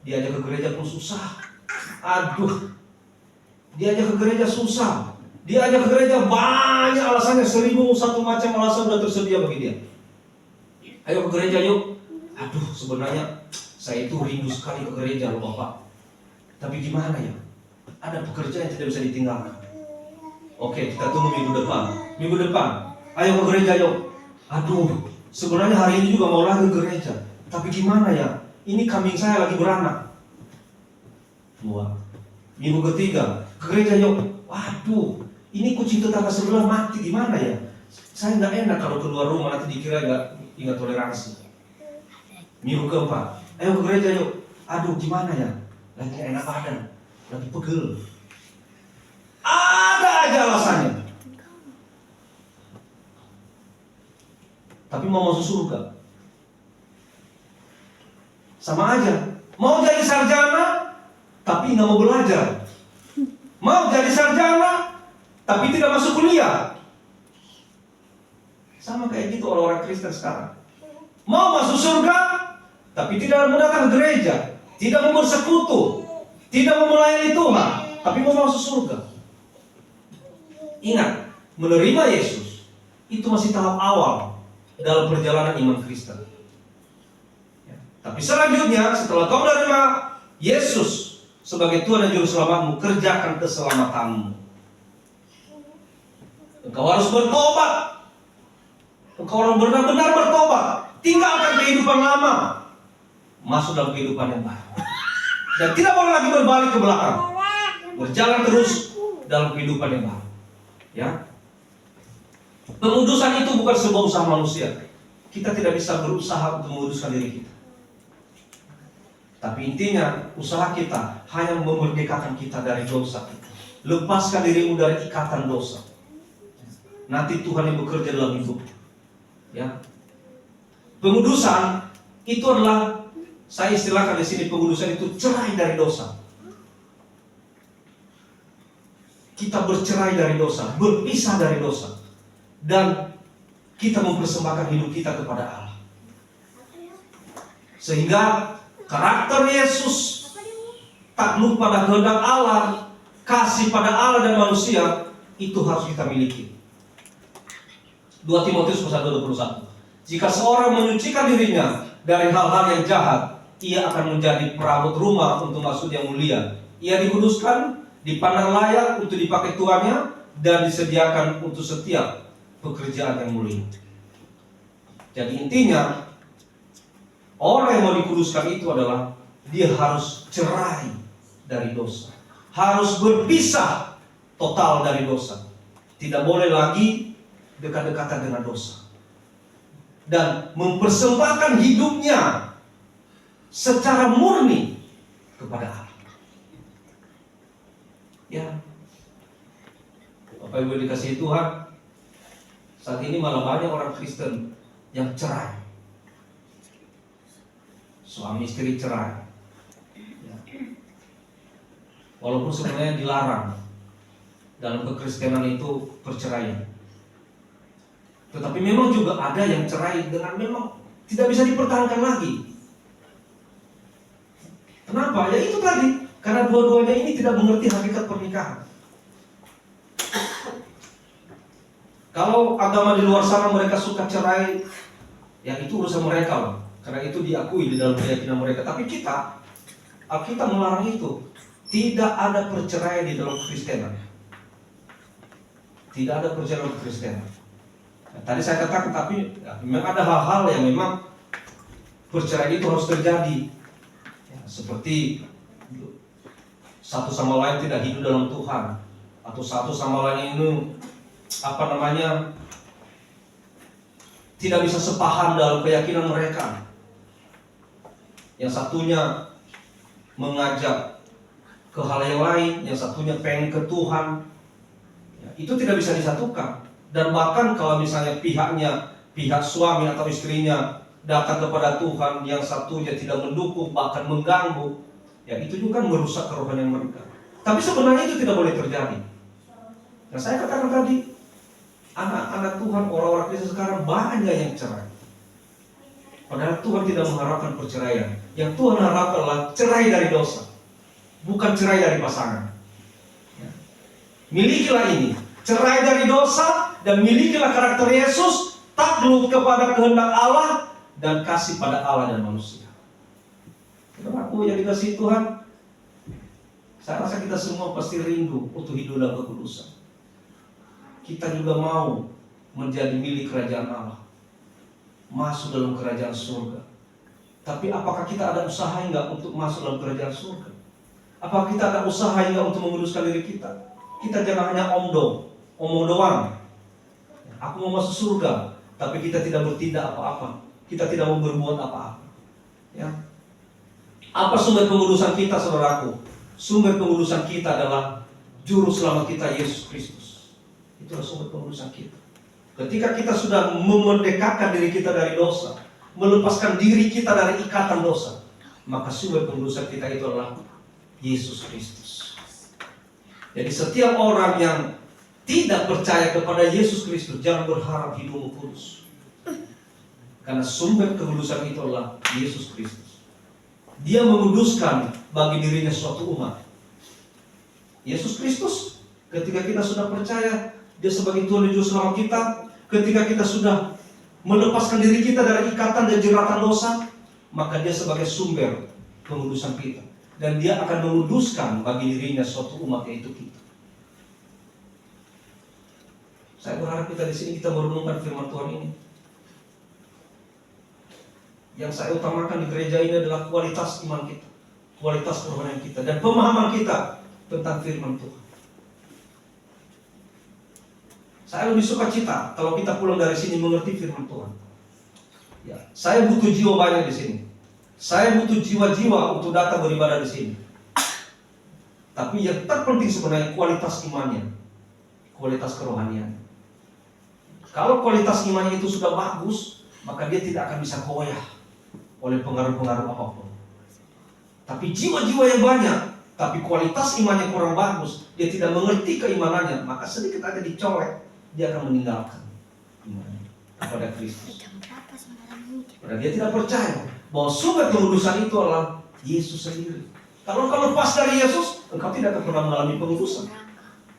Diajak ke gereja pun susah. Aduh. Diajak ke gereja susah. Diajak ke gereja banyak alasannya, 1001 macam alasan sudah tersedia bagi dia. Ayo ke gereja yuk. Aduh, sebenarnya saya itu rindu sekali ke gereja loh Bapak. Tapi gimana ya? Ada pekerjaan yang tidak bisa ditinggalkan. Oke, kita tunggu minggu depan. Minggu depan, ayo ke gereja yuk. Aduh, sebenarnya hari ini juga mau lagi ke gereja. Tapi gimana ya? Ini kambing saya lagi beranak. 2. Minggu ketiga, ke gereja yuk. Waduh, ini kucing tetangga sebelah mati, gimana ya? Saya nggak enak kalau keluar rumah nanti dikira nggak toleransi. Minggu keempat, ayo ke gereja yuk. Aduh, gimana ya? Lagi enak badan, lagi pegel. Ada aja alasannya. Tapi mau masuk surga, sama aja. Mau jadi sarjana, tapi nggak mau belajar. Mau jadi sarjana, tapi tidak masuk kuliah. Sama kayak gitu orang-orang Kristen sekarang. Mau masuk surga, tapi tidak mau datang ke gereja, tidak mau bersekutu, tidak mau melayani Tuhan, tapi mau masuk surga. Ingat, menerima Yesus itu masih tahap awal dalam perjalanan iman Kristen. Ya. Tapi selanjutnya, setelah kau menerima Yesus sebagai Tuhan dan Juru Selamatmu, kerjakan keselamatanmu. Engkau harus bertobat. Engkau harus benar-benar bertobat. Tinggalkan kehidupan lama, masuk dalam kehidupan yang baru. Dan tidak boleh lagi berbalik ke belakang. Berjalan terus dalam kehidupan yang baru. Ya. Pengudusan itu bukan sebuah usaha manusia. Kita tidak bisa berusaha untuk menguduskan diri kita. Tapi intinya, usaha kita hanya memerdekakan kita dari dosa. Lepaskan dirimu dari ikatan dosa. Nanti Tuhan yang bekerja dalam hidup. Ya. Pengudusan itu adalah, saya istilahkan di sini, pengudusan itu cerai dari dosa. Kita bercerai dari dosa, berpisah dari dosa, dan kita mempersembahkan hidup kita kepada Allah. Sehingga karakter Yesus, takluk pada kehendak Allah, kasih pada Allah dan manusia, itu harus kita miliki. 2 Timotius 1:21. Jika seorang menyucikan dirinya dari hal-hal yang jahat, ia akan menjadi perabot rumah untuk maksud yang mulia. Ia dikuduskan, dipandang layak untuk dipakai tuannya, dan disediakan untuk setiap pekerjaan yang mulia. Jadi intinya, orang yang mau dikuduskan itu adalah dia harus cerai dari dosa, harus berpisah total dari dosa, tidak boleh lagi dekat-dekatan dengan dosa, dan mempersembahkan hidupnya secara murni kepada Allah. Ya, Bapak Ibu dikasihi Tuhan, saat ini malah banyak orang Kristen yang cerai, suami istri cerai, ya. Walaupun sebenarnya dilarang dalam kekristenan itu perceraian, tetapi memang juga ada yang cerai dengan memang tidak bisa dipertahankan lagi. Kenapa? Ya itu tadi, karena dua-duanya ini tidak mengerti hakikat pernikahan. Kalau agama di luar sana mereka suka cerai, ya itu urusan mereka lah, karena itu diakui di dalam keyakinan mereka. Tapi kita, Alkitab melarang itu. Tidak ada perceraian di dalam Kristenan. Tidak ada perceraian dalam Kristenan. Nah, tadi saya katakan, tapi ya, memang ada hal-hal yang memang perceraian itu harus terjadi. Ya, seperti satu sama lain tidak hidup dalam Tuhan, atau satu sama lain ini tidak bisa sepaham dalam keyakinan mereka. Yang satunya mengajak ke hal yang lain, yang satunya pengen ke Tuhan, ya, itu tidak bisa disatukan. Dan bahkan kalau misalnya pihak suami atau istrinya datang kepada Tuhan, yang satunya tidak mendukung, bahkan mengganggu, ya itu juga merusak kerohanian mereka. Tapi sebenarnya itu tidak boleh terjadi. Nah, saya katakan tadi, anak-anak Tuhan, orang-orang Kristen sekarang banyak yang cerai. Padahal Tuhan tidak mengharapkan perceraian. Yang Tuhan harapkan adalah cerai dari dosa, bukan cerai dari pasangan. Ya. Milikilah ini, cerai dari dosa, dan milikilah karakter Yesus, takluk kepada kehendak Allah, dan kasih pada Allah dan manusia. Saudaraku yang dikasihi Tuhan, saya rasa kita semua pasti rindu untuk hidup dalam kekudusan. Kita juga mau menjadi milik kerajaan Allah, masuk dalam kerajaan surga. Tapi apakah kita ada usaha enggak untuk masuk dalam kerajaan surga? Apakah kita ada usaha enggak untuk menguduskan diri kita? Kita jangan hanya omong doang. Aku mau masuk surga, tapi kita tidak bertindak apa-apa. Kita tidak mau berbuat apa-apa. Ya. Apa sumber pengudusan kita, saudaraku? Sumber pengudusan kita adalah juru selamat kita, Yesus Kristus. Itulah sumber pengudusan kita. Ketika kita sudah memerdekakan diri kita dari dosa, melepaskan diri kita dari ikatan dosa, maka sumber pengudusan kita itu adalah Yesus Kristus. Jadi setiap orang yang tidak percaya kepada Yesus Kristus, jangan berharap hidupmu kudus. Karena sumber kekudusan itu adalah Yesus Kristus. Dia menguduskan bagi dirinya suatu umat. Yesus Kristus, ketika kita sudah percaya Dia sebagai Tuhan dan Juru Selamat kita, ketika kita sudah melepaskan diri kita dari ikatan dan jeratan dosa, maka Dia sebagai sumber pengudusan kita. Dan Dia akan menguduskan bagi dirinya suatu umat, yaitu kita. Saya berharap kita di sini kita merenungkan firman Tuhan ini. Yang saya utamakan di gereja ini adalah kualitas iman kita, kualitas kerohanian kita, dan pemahaman kita tentang firman Tuhan. Saya lebih suka cita kalau kita pulang dari sini mengerti firman Tuhan. Ya, saya butuh jiwa banyak di sini. Saya butuh jiwa-jiwa untuk datang beribadah di sini. Tapi yang terpenting sebenarnya kualitas imannya, kualitas kerohanian. Kalau kualitas imannya itu sudah bagus, maka dia tidak akan bisa goyah oleh pengaruh-pengaruh apapun. Tapi jiwa-jiwa yang banyak, tapi kualitas imannya kurang bagus, dia tidak mengerti keimanannya, maka sedikit aja dicolek, dia akan meninggalkan imannya kepada Kristus. Karena dia tidak percaya bahwa sumber pengudusan itu adalah Yesus sendiri. Kalau kau lepas dari Yesus, engkau tidak akan pernah mengalami pengudusan.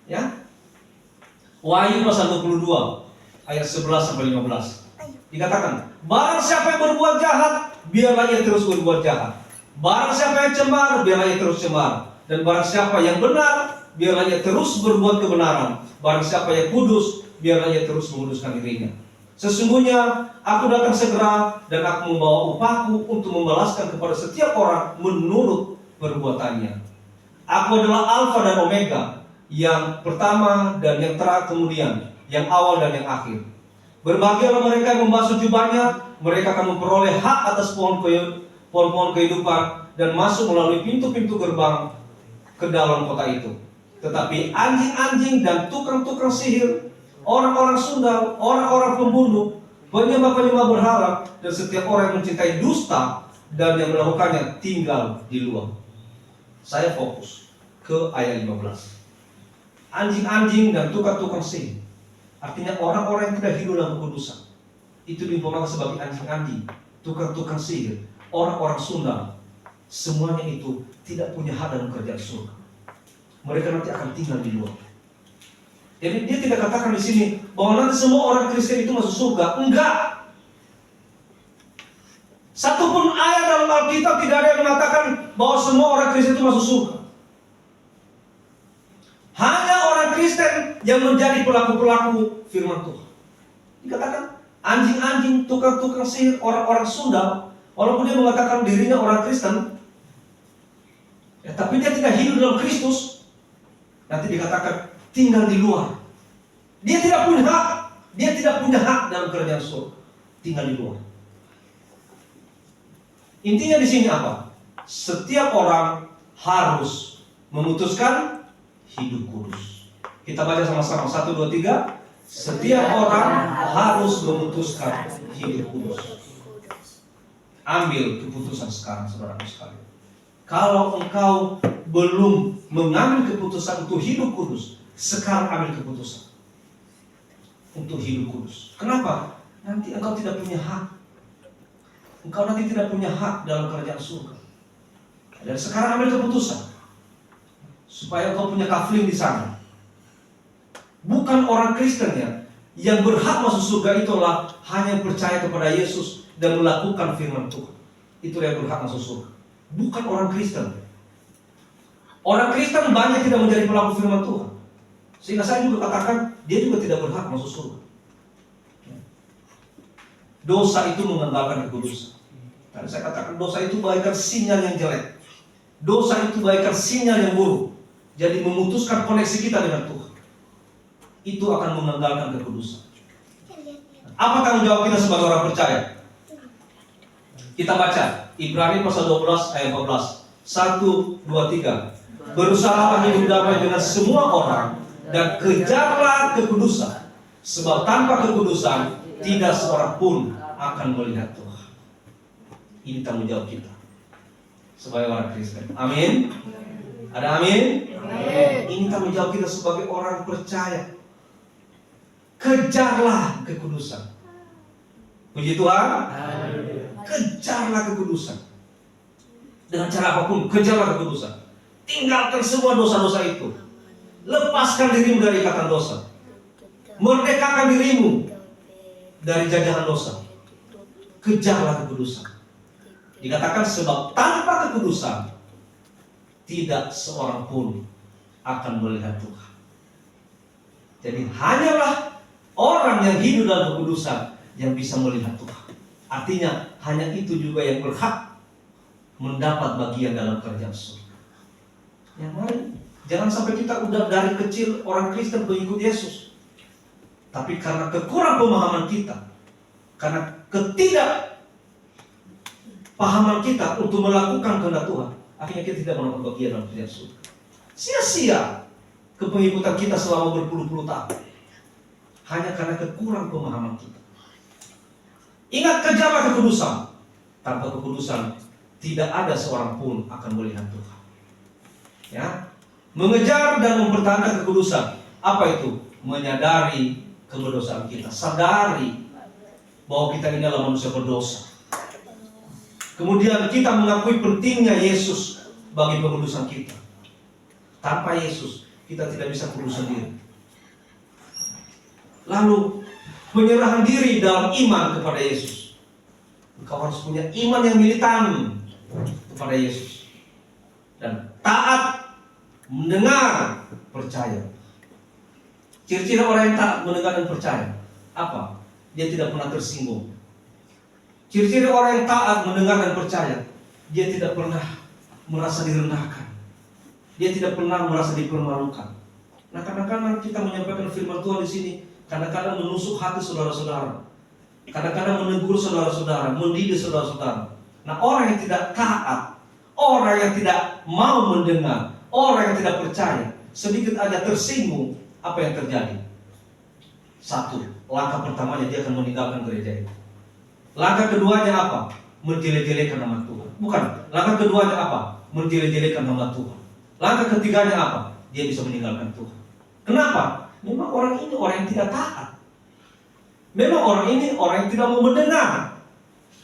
Ya? Wahyu pasal 22 ayat 11 sampai 15. Dikatakan, barang siapa yang berbuat jahat, biarlah ia terus berbuat jahat. Barang siapa yang cemar, biarlah ia terus cemar. Dan barang siapa yang benar, biarlah ia terus berbuat kebenaran. Barang siapa yang kudus, biarlah ia terus menguduskan dirinya. Sesungguhnya aku datang segera dan aku membawa upahku untuk membalaskan kepada setiap orang menurut perbuatannya. Aku adalah Alfa dan Omega, yang pertama dan yang terakhir kemudian, yang awal dan yang akhir. Berbahagialah mereka yang membasuh jubahnya, mereka akan memperoleh hak atas pohon-pohon kehidupan dan masuk melalui pintu-pintu gerbang ke dalam kota itu. Tetapi anjing-anjing dan tukang-tukang sihir, orang-orang sundal, orang-orang pembunuh, penyembah-penyembah berhala, dan setiap orang yang mencintai dusta dan yang melakukannya tinggal di luar. Saya fokus ke ayat 15. Anjing-anjing dan tukang-tukang sihir, artinya orang-orang yang tidak hidup dalam kekudusan. Itu diumpamakan sebagai anjing-anjing, tukang-tukang sihir, orang-orang sundal. Semuanya itu tidak punya hak dalam kerjaan surga. Mereka nanti akan tinggal di luar. Jadi dia tidak katakan di sini bahwa nanti semua orang Kristen itu masuk surga. Enggak. Satupun ayat dalam Alkitab tidak ada yang mengatakan bahwa semua orang Kristen itu masuk surga. Hanya orang Kristen yang menjadi pelaku-pelaku firman Tuhan. Dikatakan anjing-anjing, tukang-tukang sihir, orang-orang sundal, walaupun dia mengatakan dirinya orang Kristen, ya, tapi dia tidak hidup dalam Kristus. Nanti dikatakan tinggal di luar. Dia tidak punya hak. Dia tidak punya hak dalam kerajaan surga. Tinggal di luar. Intinya di sini apa? Setiap orang harus memutuskan hidup kudus. Kita baca sama-sama 1, 2, 3. Setiap orang harus memutuskan hidup kudus. Ambil keputusan sekarang, saudara-saudara sekalian. Kalau engkau belum mengambil keputusan untuk hidup kudus, sekarang ambil keputusan untuk hidup kudus. Kenapa? Nanti engkau tidak punya hak. Engkau nanti tidak punya hak dalam kerajaan surga. Dan sekarang ambil keputusan supaya engkau punya kafling di sana. Bukan orang Kristennya yang berhak masuk surga itulah hanya yang percaya kepada Yesus dan melakukan firman Tuhan. Itu yang berhak masuk surga. Bukan orang Kristen. Orang Kristen banyak tidak menjadi pelaku firman Tuhan. Sehingga saya juga katakan dia juga tidak berhak masuk surga. Dosa itu mengandalkan kekudusan. Dan saya katakan dosa itu bagaikan sinyal yang jelek. Dosa itu bagaikan sinyal yang buruk. Jadi memutuskan koneksi kita dengan Tuhan. Itu akan mengandalkan kekudusan. Apa tanggung jawab kita sebagai orang percaya? Kita baca Ibrani pasal 12 ayat 14. 1, 2, 3. Berusahalah hidup damai dengan semua orang dan kejarlah kekudusan, sebab tanpa kekudusan tidak seorang pun akan melihat Tuhan. Ini tanggung jawab kita sebagai orang Kristen. Amin. Ada amin? Amin. Ini tanggung jawab kita sebagai orang percaya. Kejarlah kekudusan. Puji Tuhan. Amin. Kejarlah kekudusan. Dengan cara apapun, kejarlah kekudusan. Tinggalkan semua dosa-dosa itu. Lepaskan dirimu dari ikatan dosa. Merdekakan dirimu dari jajahan dosa. Kejarlah kekudusan. Dikatakan sebab tanpa kekudusan tidak seorang pun akan melihat Tuhan. Jadi hanyalah orang yang hidup dalam kekudusan yang bisa melihat Tuhan. Artinya hanya itu juga yang berhak mendapat bagian dalam kerajaan surga. Yang lain, jangan sampai kita udah dari kecil orang Kristen pengikut Yesus, tapi karena kekurang pemahaman kita, karena ketidakpahaman kita untuk melakukan kehendak Tuhan, akhirnya kita tidak mendapat bagian dalam kerajaan surga. Sia-sia kepengikutan kita selama berpuluh-puluh tahun, hanya karena kekurang pemahaman kita. Ingat, kejarlah kekudusan. Tanpa kekudusan tidak ada seorang pun akan melihat Tuhan. Ya, mengejar dan mempertahankan kekudusan. Apa itu? Menyadari kedosaan kita, sadari bahwa kita ini adalah manusia berdosa. Kemudian kita mengakui pentingnya Yesus bagi pengudusan kita. Tanpa Yesus kita tidak bisa kudus sendiri. Lalu penyerahan diri dalam iman kepada Yesus. Engkau harus punya iman yang militan kepada Yesus dan taat mendengar, percaya. Ciri-ciri orang yang taat, mendengar dan percaya apa? Dia tidak pernah tersinggung. Ciri-ciri orang yang taat, mendengar dan percaya, dia tidak pernah merasa direndahkan. Dia tidak pernah merasa dipermalukan. Nah, kadang-kadang kita menyampaikan firman Tuhan di sini, kadang-kadang menusuk hati saudara-saudara, kadang-kadang menegur saudara-saudara, mendidik saudara-saudara. Nah, orang yang tidak taat, orang yang tidak mau mendengar, orang yang tidak percaya, sedikit aja tersinggung, apa yang terjadi? Satu, langkah pertamanya dia akan meninggalkan gereja itu. Langkah keduanya apa? Menjelek-jelekan nama Tuhan. Bukan, langkah keduanya apa? Menjelek-jelekan nama Tuhan. Langkah ketiganya apa? Dia bisa meninggalkan Tuhan. Kenapa? Memang orang ini orang yang tidak taat. Memang orang ini orang yang tidak mau mendengar.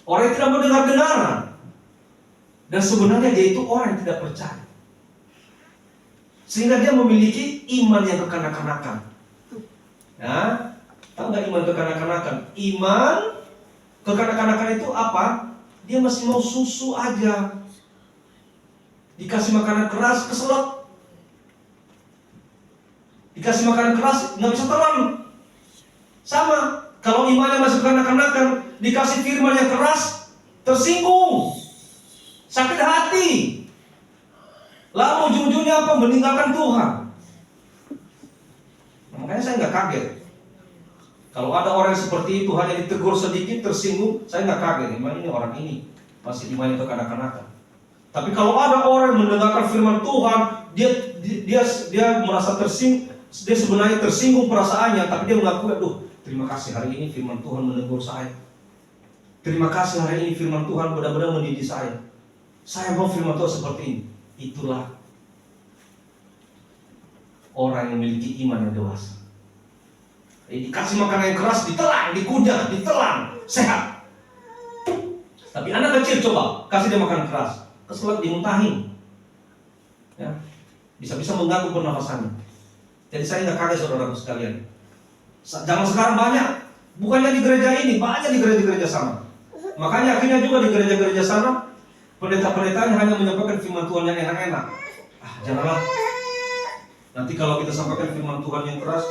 Orang yang tidak mau dengar-dengaran. Dan sebenarnya dia itu orang yang tidak percaya. Sehingga dia memiliki iman yang kekanak-kanakan. Ya, tahu nggak iman kekanak-kanakan? Iman kekanak-kanakan itu apa? Dia masih mau susu aja. Dikasih makanan keras, keselak. Dikasih makanan keras, nggak bisa telan. Sama, kalau imannya masih kekanak-kanakan, dikasih firman yang keras, tersinggung, sakit hati. Lalu ujung-ujungnya apa? Meninggalkan Tuhan. Nah, makanya saya nggak kaget. Kalau ada orang seperti itu hanya ditegur sedikit tersinggung, saya nggak kaget. Memang ini orang ini masih imannya kekanak-kanakan. Tapi kalau ada orang yang mendengarkan firman Tuhan, dia merasa tersinggung. Dia sebenarnya tersinggung perasaannya, tapi dia mengakui, aduh, terima kasih hari ini firman Tuhan menegur saya. Terima kasih hari ini firman Tuhan benar-benar mendidik saya. Saya mau firman Tuhan seperti ini. Itulah orang yang memiliki iman yang dewasa. Dikasih makanan yang keras, ditelan, dikunyah, ditelan, sehat. Tapi anak kecil coba, kasih dia makanan keras, keselak, dimuntahin, ya, bisa-bisa mengganggu pernafasannya. Jadi saya nggak kaget saudara-saudara sekalian. Zaman sekarang banyak, bukannya di gereja ini, banyak di gereja-gereja sana. Makanya akhirnya juga di gereja-gereja sana, pendeta-pendetanya hanya menyampaikan firman Tuhan yang enak-enak. Janganlah. Nanti kalau kita sampaikan firman Tuhan yang keras,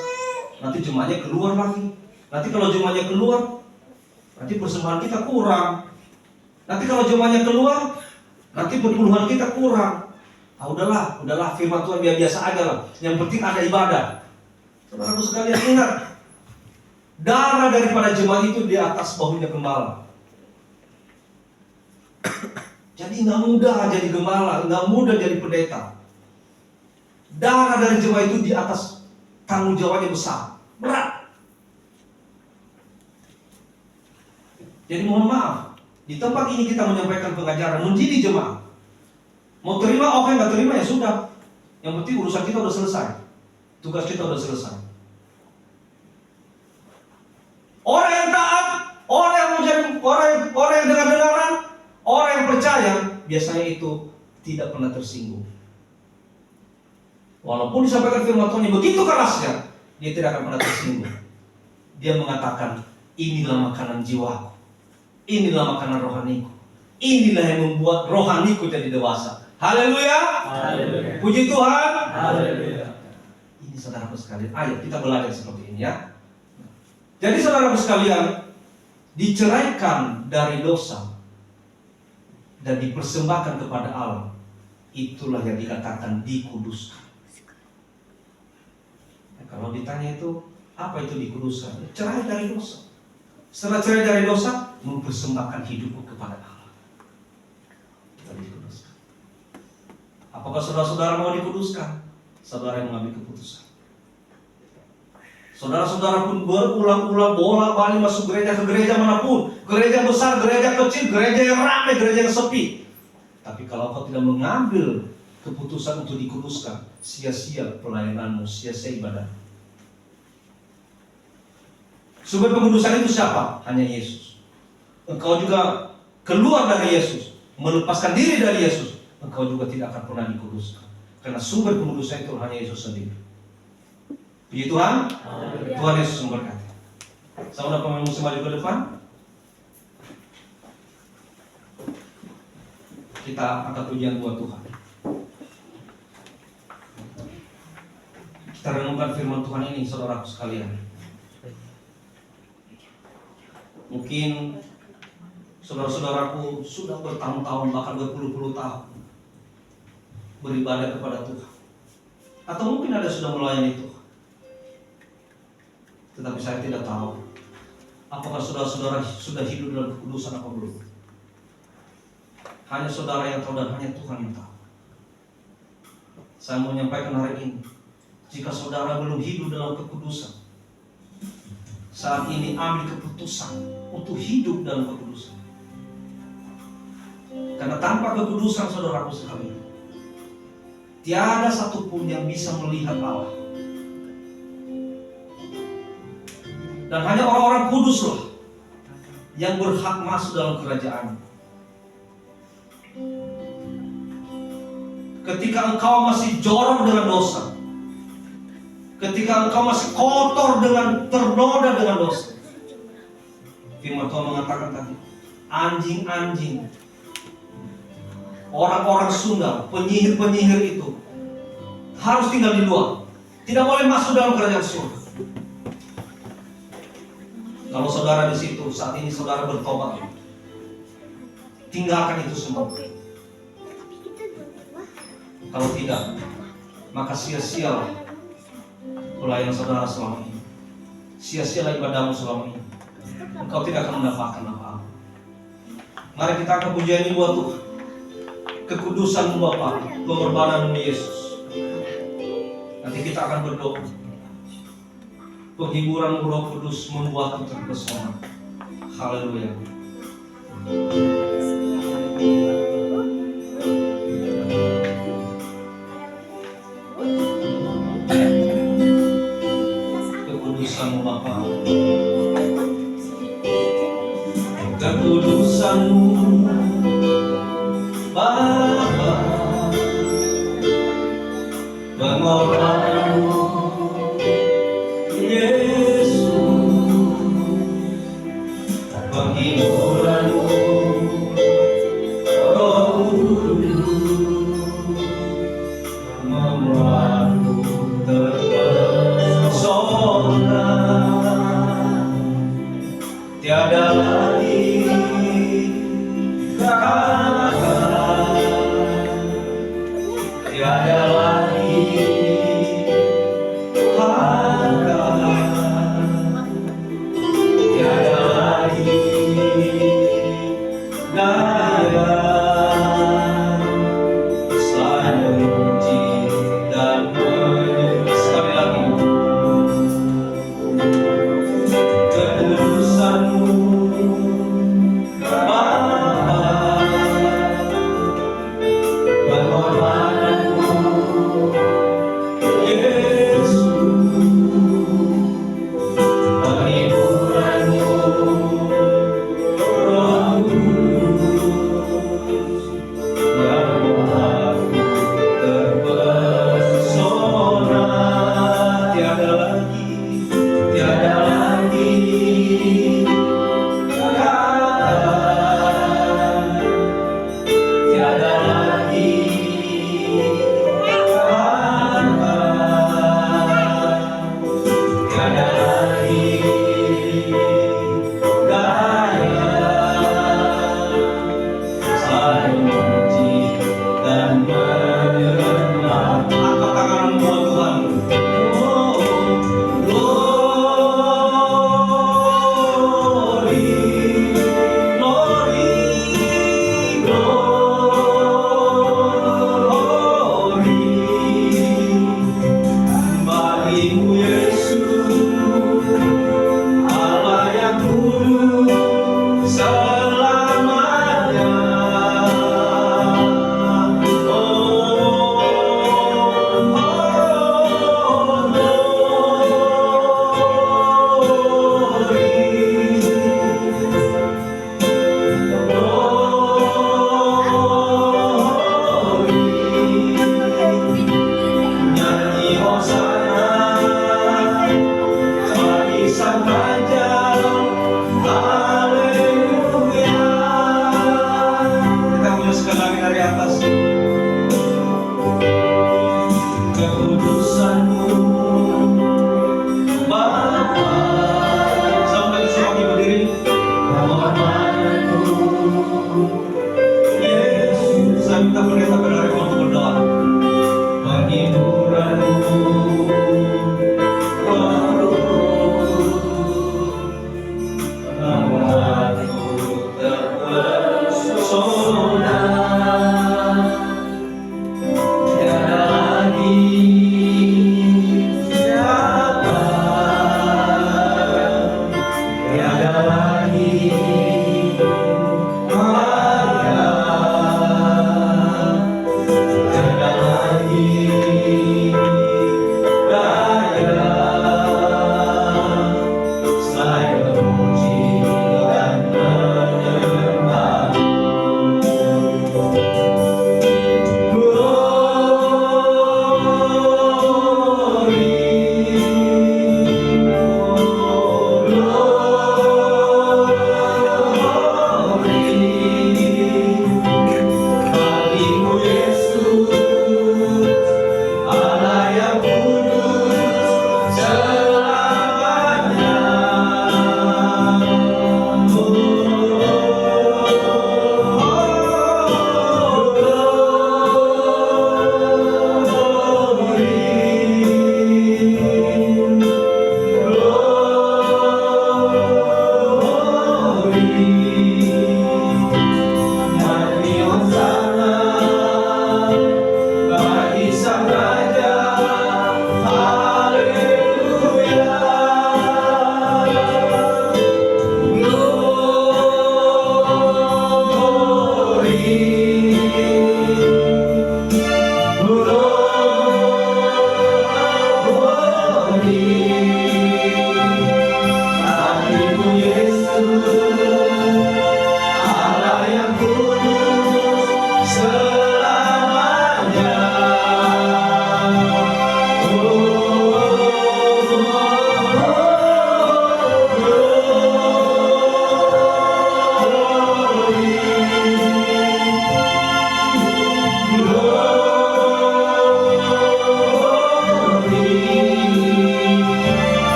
nanti jemaahnya keluar lagi. Nanti kalau jemaahnya keluar, nanti persembahan kita kurang. Nanti kalau jemaahnya keluar, nanti perpuluhan kita kurang. Udahlah firman Tuhan biasa aja lah. Yang penting ada ibadah. Saudara-saudara sekalian ingat, darah daripada jemaat itu di atas bahunya gembala. Jadi nggak mudah jadi gembala, nggak mudah jadi pendeta. Darah dari jemaat itu di atas tanggung jawabnya besar, berat. Jadi mohon maaf, di tempat ini kita menyampaikan pengajaran, mendidik jemaat. Mau terima, oke, nggak terima ya sudah. Yang penting urusan kita udah selesai, tugas kita udah selesai. Orang yang taat, orang yang menjadi orang yang dengar-dengaran, orang yang percaya, biasanya itu tidak pernah tersinggung. Walaupun disampaikan firman Tuhan yang begitu kerasnya, dia tidak akan pernah tersinggung. Dia mengatakan, inilah makanan jiwaku, inilah makanan rohaniku, inilah yang membuat rohaniku jadi dewasa. Haleluya. Puji Tuhan. Haleluya. Ini saudaraku sekalian, ayo kita belajar seperti ini ya. Jadi saudaraku sekalian, diceraikan dari dosa dan dipersembahkan kepada Allah, itulah yang dikatakan dikuduskan. Kalau ditanya itu, apa itu dikuduskan? Cerai dari dosa. Setelah cerai dari dosa, mempersembahkan hidupku kepada Allah. Kita dikuduskan. Apakah saudara-saudara mau dikuduskan? Saudara yang mengambil keputusan. Saudara-saudara pun berulang-ulang bolak-balik masuk gereja ke gereja manapun, gereja besar, gereja kecil, gereja yang ramai, gereja yang sepi. Tapi kalau kau tidak mengambil keputusan untuk dikuduskan, sia-sia pelayananmu, sia-sia ibadah. Sumber pengudusan itu siapa? Hanya Yesus. Engkau juga keluar dari Yesus, melepaskan diri dari Yesus, engkau juga tidak akan pernah dikuduskan. Karena sumber pengudusan itu hanya Yesus sendiri. Puji Tuhan. Tuhan Yesus memberkati. Saudara pemimpin musik maju ke depan. Kita angkat pujian buat Tuhan. Kita renungkan firman Tuhan ini, saudaraku sekalian. Mungkin saudara-saudaraku sudah bertahun-tahun, bahkan berpuluh-puluh tahun beribadah kepada Tuhan, atau mungkin ada sudah melayani Tuhan. Tetapi saya tidak tahu apakah saudara-saudara sudah hidup dalam kekudusan apa belum. Hanya saudara yang tahu dan hanya Tuhan yang tahu. Saya mau menyampaikan hari ini, jika saudara belum hidup dalam kekudusan, saat ini ambil keputusan untuk hidup dalam kekudusan. Karena tanpa kekudusan, saudaraku sekalian, tiada satupun yang bisa melihat Allah. Dan hanya orang-orang kuduslah yang berhak masuk dalam kerajaan. Ketika engkau masih jorok dengan dosa, ketika engkau masih kotor dengan ternoda dengan dosa, firman Tuhan mengatakan tadi, anjing-anjing, orang-orang Sunda, penyihir-penyihir itu harus tinggal di luar, tidak boleh masuk dalam kerajaan surga. Kalau saudara di situ saat ini saudara bertobat, tinggalkan itu semua. Kalau tidak, maka sia-sialah pelayanan saudara selama ini, sia-sialah ibadahmu selama ini. Engkau tidak akan mendapatkan apa-apa. Mari kita angkat pujian ini buat Tuhan. Kekudusan Bapa, pengorbanan Yesus. Nanti kita akan berdoa. Penghiburan Roh Kudus membuatku terpesona. Haleluya. Kekudusan Bapa, kekudusanmu Bapa, pengorbananmu Yesus, penghiburanmu Roh Kudus membuatku terpesona. Tiada lagi kakak, tiada lagi harga, tiada lagi daya selain memuji dan menyembah. Sekali lagi, kekudusanmu Bapa, pengorbananmu Yesus, penghiburanmu Roh Kudus membuatku terpesona. Tiada lagi kakak, tiada lagi harga, tiada lagi daya selain memuji dan menyembah. Angkat tanganmu buat Tuhan. Oh, glory, glory, glory bagimu Yesus, Allah yang kudus selamanya. Nyanyi Hosana bagi Sang Raja,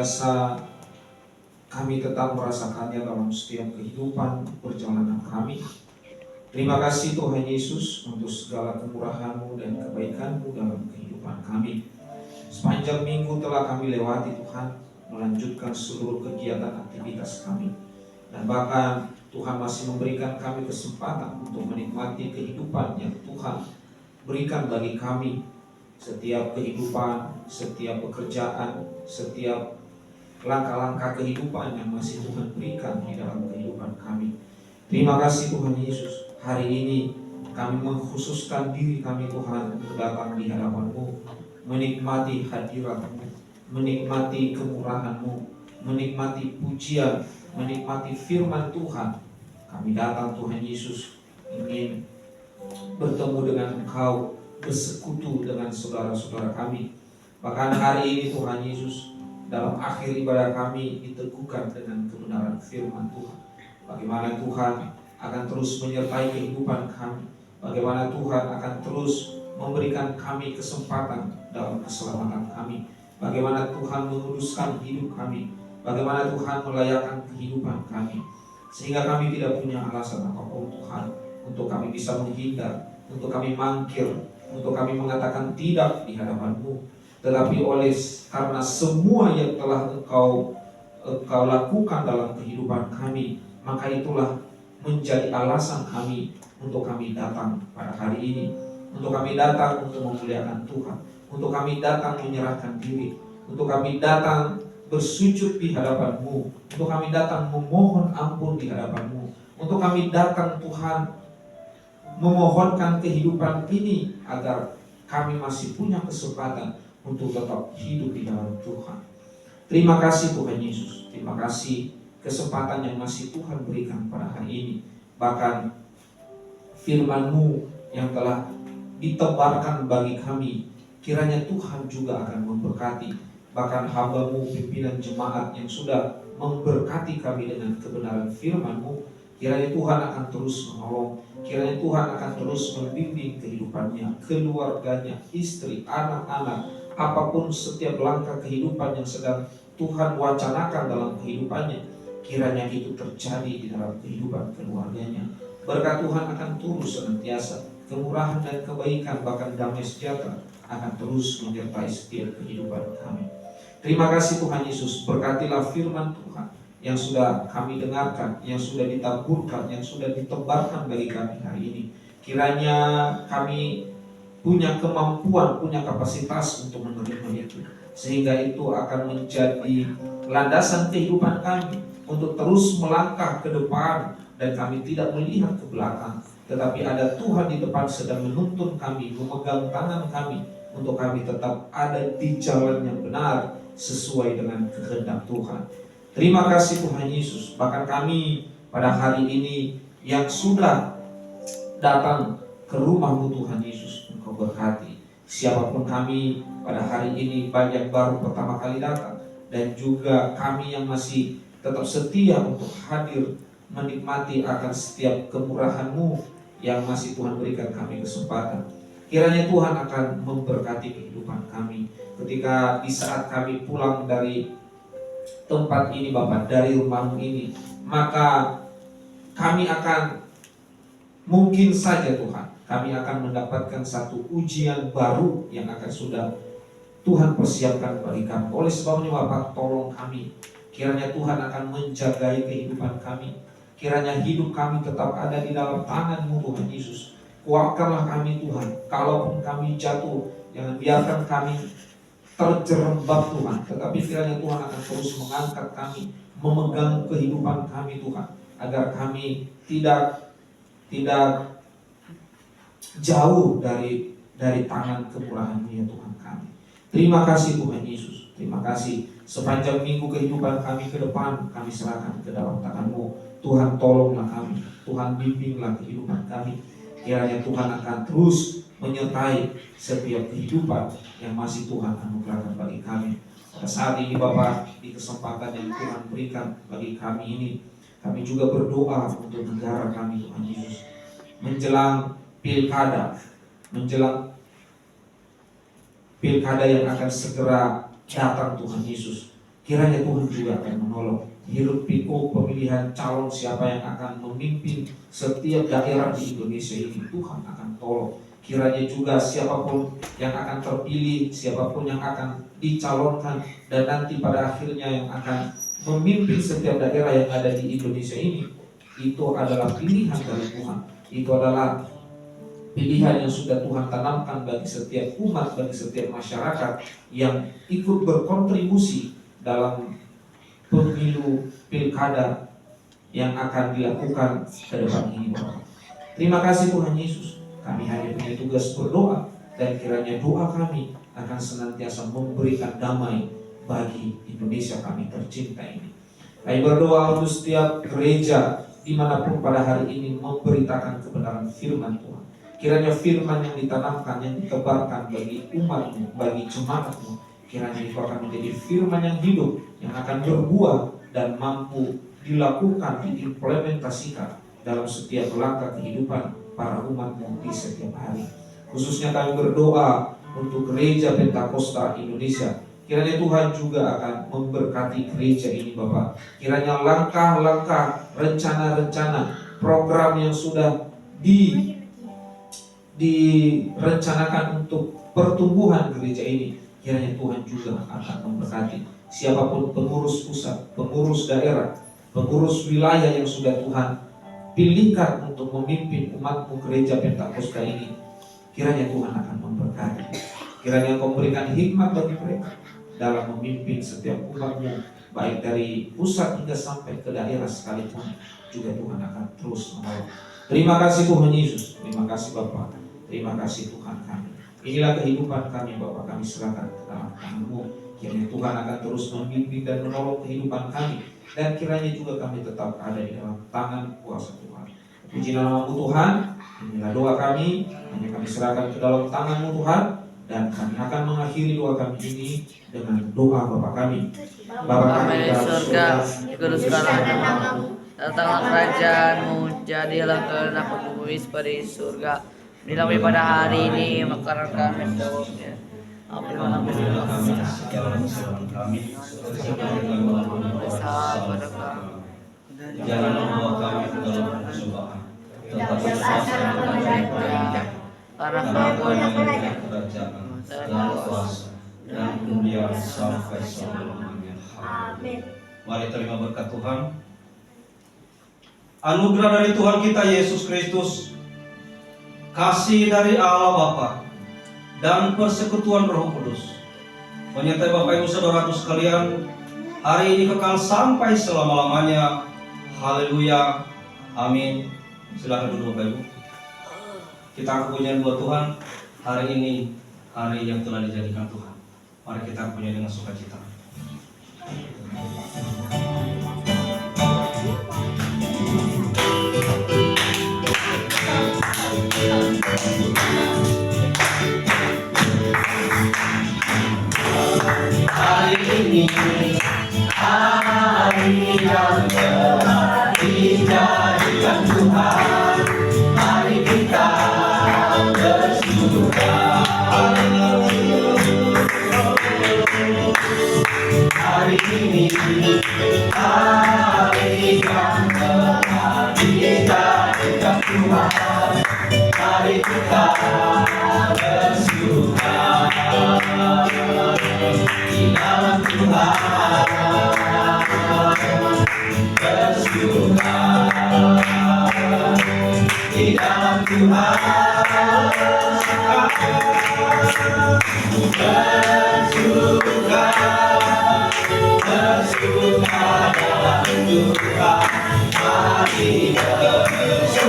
senantiasa kami tetap merasakannya dalam setiap kehidupan perjalanan kami. Terima kasih Tuhan Yesus untuk segala kemurahan-Mu dan kebaikan-Mu dalam kehidupan kami. Sepanjang minggu telah kami lewati Tuhan, melanjutkan seluruh kegiatan aktivitas kami. Dan bahkan Tuhan masih memberikan kami kesempatan untuk menikmati kehidupan yang Tuhan berikan bagi kami. Setiap kehidupan, setiap pekerjaan, setiap langkah-langkah kehidupan yang masih Tuhan berikan di dalam kehidupan kami. Terima kasih Tuhan Yesus. Hari ini kami mengkhususkan diri kami Tuhan untuk datang di hadapan-Mu, menikmati hadirat-Mu, menikmati kemurahan-Mu, menikmati pujian, menikmati firman Tuhan. Kami datang Tuhan Yesus ingin bertemu dengan Engkau, bersekutu dengan saudara-saudara kami. Bahkan hari ini Tuhan Yesus, dalam akhir ibadah kami diteguhkan dengan kebenaran firman Tuhan. Bagaimana Tuhan akan terus menyertai kehidupan kami. Bagaimana Tuhan akan terus memberikan kami kesempatan dalam keselamatan kami. Bagaimana Tuhan menguduskan hidup kami. Bagaimana Tuhan melayakkan kehidupan kami. Sehingga kami tidak punya alasan apapun Tuhan untuk kami bisa menghindar, untuk kami mangkir, untuk kami mengatakan tidak di hadapan-Mu. Tetapi karena semua yang telah Engkau lakukan dalam kehidupan kami, maka itulah menjadi alasan kami untuk kami datang pada hari ini, untuk kami datang untuk memuliakan Tuhan, untuk kami datang menyerahkan diri, untuk kami datang bersujud di hadapan-Mu, untuk kami datang memohon ampun di hadapan-Mu, untuk kami datang Tuhan memohonkan kehidupan ini agar kami masih punya kesempatan untuk tetap hidup di dalam Tuhan. Terima kasih Tuhan Yesus, terima kasih kesempatan yang masih Tuhan berikan pada hari ini. Bahkan firman-Mu yang telah ditebarkan bagi kami, kiranya Tuhan juga akan memberkati. Bahkan hamba-Mu pimpinan jemaat yang sudah memberkati kami dengan kebenaran firman-Mu, kiranya Tuhan akan terus menolong, kiranya Tuhan akan terus membimbing kehidupannya, keluarganya, istri, anak-anak, apapun setiap langkah kehidupan yang sedang Tuhan wacanakan dalam kehidupannya. Kiranya itu terjadi di dalam kehidupan keluarganya. Berkat Tuhan akan terus senantiasa, kemurahan dan kebaikan bahkan damai sejahtera akan terus menyertai setiap kehidupan kami. Terima kasih Tuhan Yesus, berkatilah firman Tuhan yang sudah kami dengarkan, yang sudah ditaburkan, yang sudah ditebarkan bagi kami hari ini. Kiranya kami punya kemampuan, punya kapasitas untuk menerima itu, sehingga itu akan menjadi landasan kehidupan kami untuk terus melangkah ke depan, dan kami tidak melihat ke belakang, tetapi ada Tuhan di depan sedang menuntun kami, memegang tangan kami untuk kami tetap ada di jalan yang benar sesuai dengan kehendak Tuhan. Terima kasih Tuhan Yesus. Bahkan kami pada hari ini yang sudah datang ke rumah-Mu Tuhan Yesus, Engkau berkati. Siapapun kami pada hari ini, baik yang baru pertama kali datang dan juga kami yang masih tetap setia untuk hadir menikmati akan setiap kemurahan-Mu yang masih Tuhan berikan kami kesempatan. Kiranya Tuhan akan memberkati kehidupan kami ketika di saat kami pulang dari tempat ini Bapak, dari rumah-Mu ini, maka kami akan mungkin saja Tuhan, kami akan mendapatkan satu ujian baru yang akan sudah Tuhan persiapkan bagi kami. Oleh sebabnya Bapak, tolong kami. Kiranya Tuhan akan menjagai kehidupan kami. Kiranya hidup kami tetap ada di dalam tangan-Mu Tuhan Yesus. Kuatkanlah kami Tuhan. Kalaupun kami jatuh, jangan biarkan kami terjerembab Tuhan. Tetapi kiranya Tuhan akan terus mengangkat kami, memegang kehidupan kami Tuhan, agar kami tidak jauh dari tangan kemurahan-Mu ya Tuhan kami. Terima kasih Tuhan Yesus. Terima kasih. Sepanjang minggu kehidupan kami ke depan, kami serahkan ke dalam tangan-Mu. Tuhan tolonglah kami, Tuhan bimbinglah kehidupan kami. Kiranya Tuhan akan terus menyertai setiap kehidupan yang masih Tuhan anugerahkan bagi kami. Pada saat ini Bapak, di kesempatan yang Tuhan berikan bagi kami ini, kami juga berdoa untuk negara kami Tuhan Yesus. Menjelang pilkada yang akan segera datang Tuhan Yesus, kiranya Tuhan juga akan menolong. Hiruk pikuk pemilihan calon siapa yang akan memimpin setiap daerah di Indonesia ini, Tuhan akan tolong. Kiranya juga siapapun yang akan terpilih, siapapun yang akan dicalonkan, dan nanti pada akhirnya yang akan memimpin setiap daerah yang ada di Indonesia ini, itu adalah pilihan dari Tuhan. Itu adalah pilihan yang sudah Tuhan tanamkan bagi setiap umat, bagi setiap masyarakat yang ikut berkontribusi dalam pemilu pilkada yang akan dilakukan ke depan ini, Bapak. Terima kasih Tuhan Yesus. Kami hanya punya tugas berdoa, dan kiranya doa kami akan senantiasa memberikan damai bagi Indonesia kami tercinta ini. Kami berdoa untuk setiap gereja dimanapun pada hari ini memberitakan kebenaran firman Tuhan. Kiranya firman yang ditanamkan, yang ditebarkan bagi umatmu, bagi jemaatmu, kiranya itu akan menjadi firman yang hidup, yang akan berbuah dan mampu dilakukan, diimplementasikan dalam setiap langkah kehidupan para umatmu di setiap hari. Khususnya kami berdoa untuk gereja Pentakosta Indonesia. Kiranya Tuhan juga akan memberkati gereja ini, Bapak. Kiranya langkah-langkah, rencana-rencana, program yang sudah direncanakan untuk pertumbuhan gereja ini, kiranya Tuhan juga akan memberkati. Siapapun pengurus pusat, pengurus daerah, pengurus wilayah yang sudah Tuhan pilihkan untuk memimpin umatmu gereja Pentakosta ini, kiranya Tuhan akan memberkati. Kiranya Engkau memberikan hikmat bagi mereka dalam memimpin setiap umatmu, baik dari pusat hingga sampai ke daerah sekalipun, juga Tuhan akan terus menolong. Terima kasih Tuhan Yesus, terima kasih Bapa, terima kasih Tuhan kami. Inilah kehidupan kami, Bapa, kami serahkan ke dalam tangan-Mu. Kiranya Tuhan akan terus membimbing dan menolong kehidupan kami, dan kiranya juga kami tetap ada di dalam tangan kuasa Tuhan. Puji nama-Mu Tuhan. Inilah doa kami, hanya kami serahkan ke dalam tangan-Mu Tuhan, dan kami akan mengakhiri doa kami ini dengan doa Bapa kami. Bapa kami di dalam surga, dikuduskanlah namamu, datanglah kerajaan-Mu, jadilah kehendakmu di bumi seperti di surga. Berilah kami pada hari ini makanan kami sehari-hari. Ampunilah kami segala kesalahan kami, seperti kami mengampuni pada kami. Jangan membawa kami ke dalam pencobaan, tetapi lepaskanlah dari jahat. Karena kerajaan dan kuasa dan kemuliaan sampai selama-lamanya. Amin. Mari terima berkat Tuhan. Anugerah dari Tuhan kita Yesus Kristus, kasih dari Allah Bapa, dan persekutuan Roh Kudus menyertai Bapak Ibu Saudaraku sekalian hari ini kekal sampai selama-lamanya. Haleluya. Amin. Silakan duduk Bapak Ibu. Kita kepunyaan buat Tuhan hari ini, hari yang telah dijadikan Tuhan. Mari kita punya dengan sukacita. Hari ini hari yang telah dijadikan Tuhan. Mari kita bersyukur. Hari ini hari yang telah dijadikan Tuhan. Mari kita bersyukur di dalam Tuhan. Bersyukur di dalam Tuhan. Bersyukur dalam Tuhan. Mari bersyukur.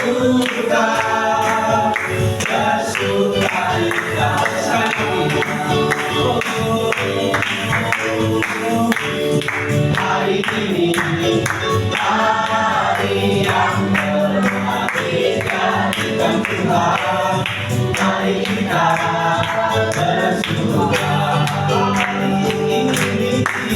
Bersyukur kita hari ini hari yang telah dijadikan Tuhan. Mari kita bersyukur hari ini.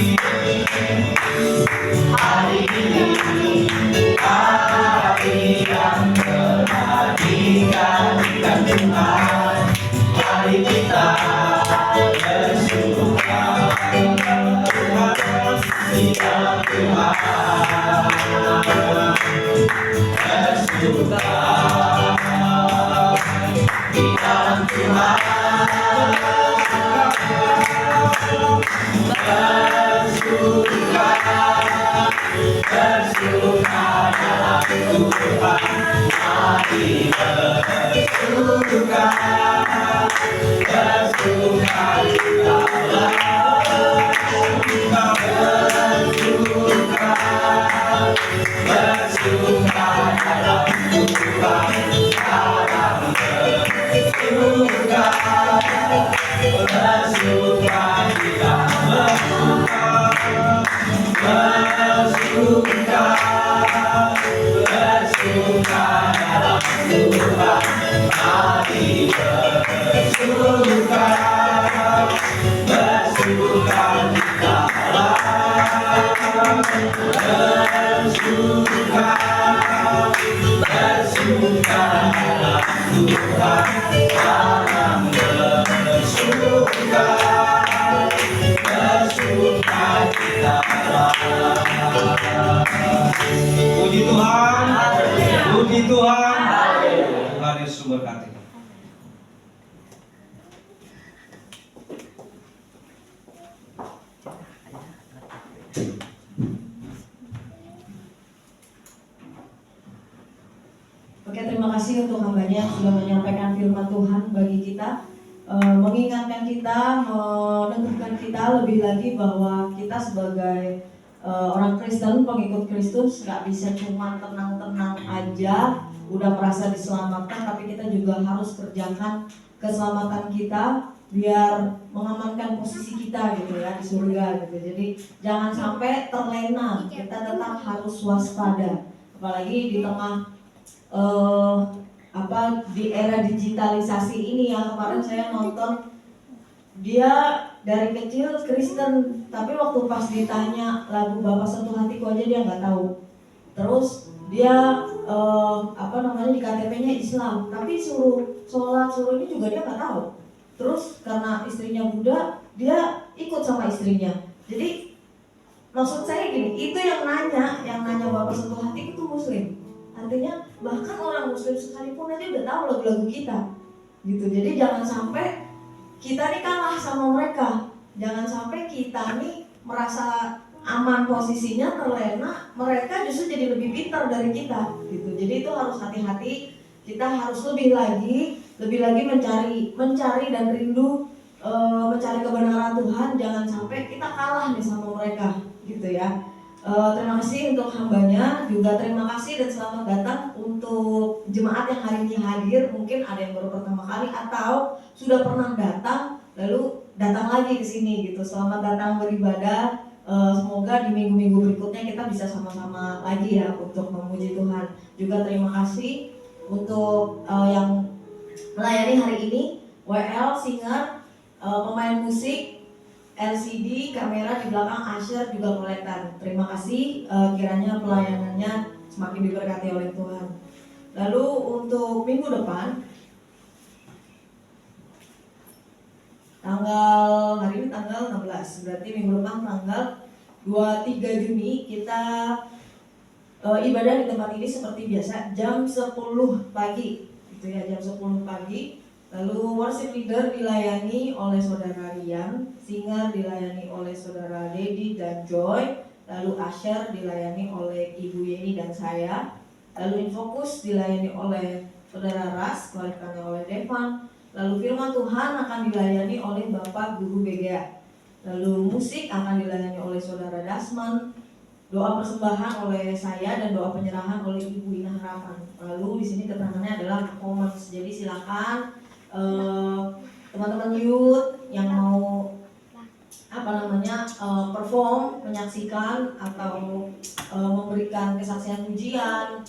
Puji Tuhan, puji Tuhan. Tuhan Yesus memberkati. Oke, terima kasih untuk hambanya yang sudah menyampaikan firman Tuhan bagi kita, mengingatkan kita, meneguhkan kita lebih lagi bahwa kita sebagai orang Kristen, pengikut Kristus, nggak bisa cuma tenang-tenang aja, udah merasa diselamatkan, tapi kita juga harus kerjakan keselamatan kita biar mengamankan posisi kita gitu ya di surga gitu. Jadi jangan sampai terlena, kita tetap harus waspada, apalagi di tengah di era digitalisasi ini ya. Kemarin saya nonton, dia dari kecil Kristen, tapi waktu pas ditanya lagu Bapa Sentuh Hatiku aja dia nggak tahu. Terus dia di KTP-nya Islam, tapi suruh sholat, suruh ini juga dia nggak tahu. Terus karena istrinya Buddha, dia ikut sama istrinya. Jadi maksud saya gini, itu yang nanya Bapa Sentuh Hatiku itu Muslim. Artinya bahkan orang Muslim sekalipun aja udah tahu lagu-lagu kita gitu. Jadi jangan sampai kita nih kalah sama mereka. Jangan sampai kita nih merasa aman posisinya, terlena, mereka justru jadi lebih pintar dari kita gitu. Jadi itu harus hati-hati. Kita harus lebih lagi mencari dan rindu mencari kebenaran Tuhan. Jangan sampai kita kalah nih sama mereka gitu ya. Terima kasih untuk hambanya, juga terima kasih dan selamat datang untuk jemaat yang hari ini hadir. Mungkin ada yang baru pertama kali atau sudah pernah datang lalu datang lagi ke sini gitu. Selamat datang beribadah. Semoga di minggu-minggu berikutnya kita bisa sama-sama lagi ya untuk memuji Tuhan. Juga terima kasih untuk yang melayani hari ini, WL, singer, pemain musik, LCD, kamera di belakang, Asher, juga proyektan. Terima kasih, kiranya pelayanannya semakin diberkati oleh Tuhan. Lalu untuk minggu depan, hari ini tanggal 16, berarti minggu depan tanggal 23 Juni kita ibadah di tempat ini seperti biasa jam 10 pagi gitu ya, jam 10 pagi. Lalu worship leader dilayani oleh saudara Rian, singer dilayani oleh saudara Dedi dan Joy, lalu Asher dilayani oleh Ibu Yeni dan saya, lalu Infokus dilayani oleh saudara Ras, kelanjutannya oleh Devan, lalu firman Tuhan akan dilayani oleh Bapak Guru BGA, lalu musik akan dilayani oleh saudara Dasman, doa persembahan oleh saya dan doa penyerahan oleh Ibu Ina Harapan. Lalu di sini keterangannya adalah performance, jadi silakan teman-teman youth yang mau perform, menyaksikan atau memberikan kesaksian pujian,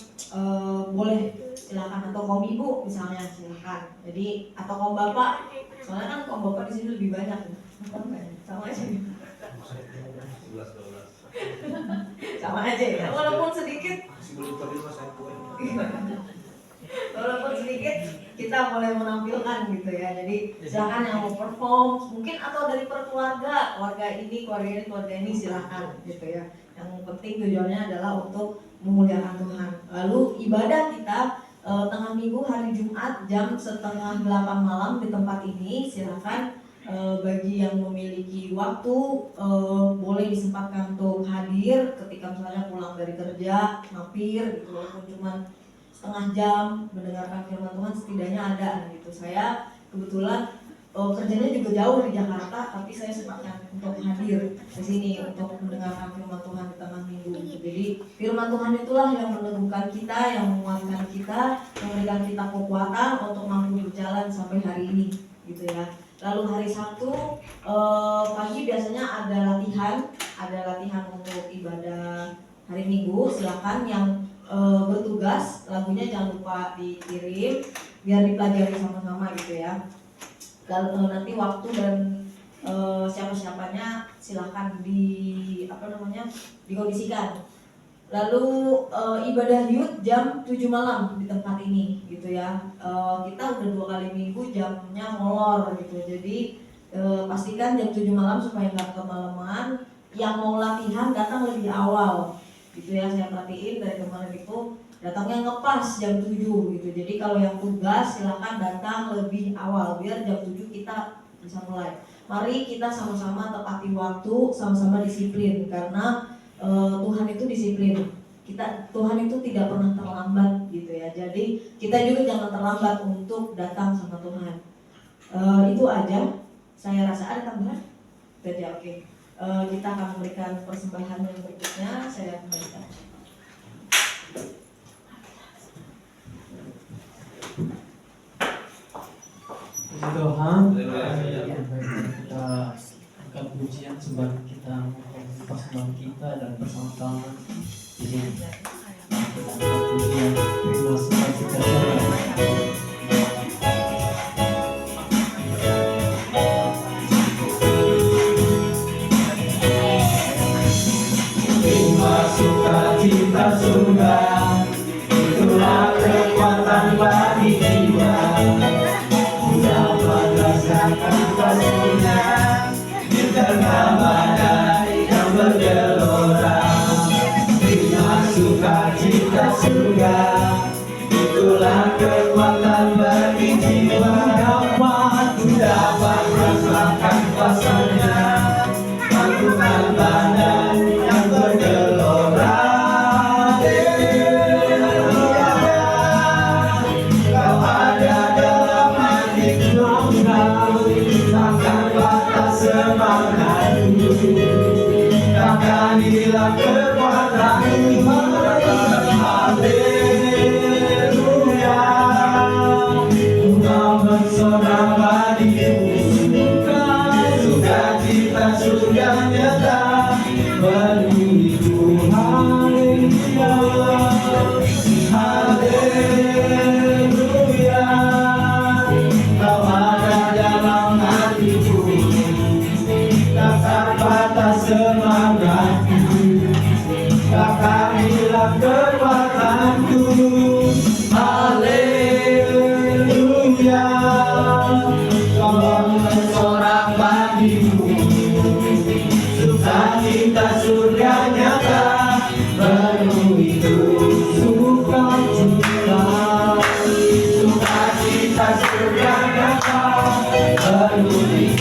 boleh silakan, atau kaum ibu misalnya silakan. Jadi atau kaum bapak, soalnya kan kaum bapak di sini lebih banyak, sama aja. Sama aja ya, walaupun sedikit. Walaupun sedikit kita boleh menampilkan gitu ya. Jadi silakan yang mau perform mungkin, atau dari keluarga ini silakan gitu ya. Yang penting tujuannya adalah untuk memuliakan Tuhan. Lalu ibadah kita tengah minggu hari Jumat jam 7:30 malam di tempat ini. Silakan bagi yang memiliki waktu boleh disempatkan untuk hadir ketika misalnya pulang dari kerja, mampir gitu, walaupun cuma setengah jam mendengarkan firman Tuhan setidaknya ada gitu. Saya kebetulan kerjanya juga jauh di Jakarta, tapi saya sempatkan untuk hadir ke sini untuk mendengarkan firman Tuhan di tengah minggu gitu. Jadi firman Tuhan itulah yang meneguhkan kita, yang menguatkan kita, memberikan kita kekuatan untuk mampu berjalan sampai hari ini gitu ya. Lalu hari Sabtu pagi biasanya ada latihan untuk ibadah hari Minggu. Silakan yang bertugas lagunya jangan lupa dikirim biar dipelajari sama-sama gitu ya. Lalu nanti waktu dan siapa-siapanya silakan dikondisikan. Lalu ibadah youth jam 7 malam di tempat ini gitu ya. Kita udah 2 kali minggu jamnya molor gitu. Jadi pastikan jam 7 malam supaya nggak kemalaman. Yang mau latihan datang lebih awal gitu ya. Saya perhatiin dari kemarin itu datangnya ngepas jam 7 gitu. Jadi kalau yang tugas silakan datang lebih awal biar jam 7 kita bisa mulai. Mari kita sama-sama tepati waktu, sama-sama disiplin karena Tuhan itu disiplin. Tuhan itu tidak pernah terlambat gitu ya. Jadi kita juga jangan terlambat untuk datang sama Tuhan. Itu aja. Saya rasa ada tambahan. Oke. Kita akan memberikan persembahan yang berikutnya. Saya kembalikan. Puji Tuhan. Kita angkat pujian sebab kita persembahan kita dan bersama-sama ini kita angkat pujian terima sukacita terima sukacita surga, itulah kekuatan bagi jiwa. Dapat rasakan kasihnya di tengah badai yang bergelora. Terima sukacita surga, itulah kekuatan bagi jiwa. Dapat rasakan kuasanya, lakukan badai yang bergelora. Kau ada dalam hatiku, takkan patah semangatku, takkan hilang kekuatanku. Haleluya, Engkau bersorak padiku, sukacita surga nyata beriku. Haleluya, haleluya, Kau ada dalam hatiku, takkan patah semangatku, takkan hilang kekuatanku. Haleluya, Kau bersorak bagiku, sukacita surga nyata penuhi itu. Sukacita surga nyata penuhi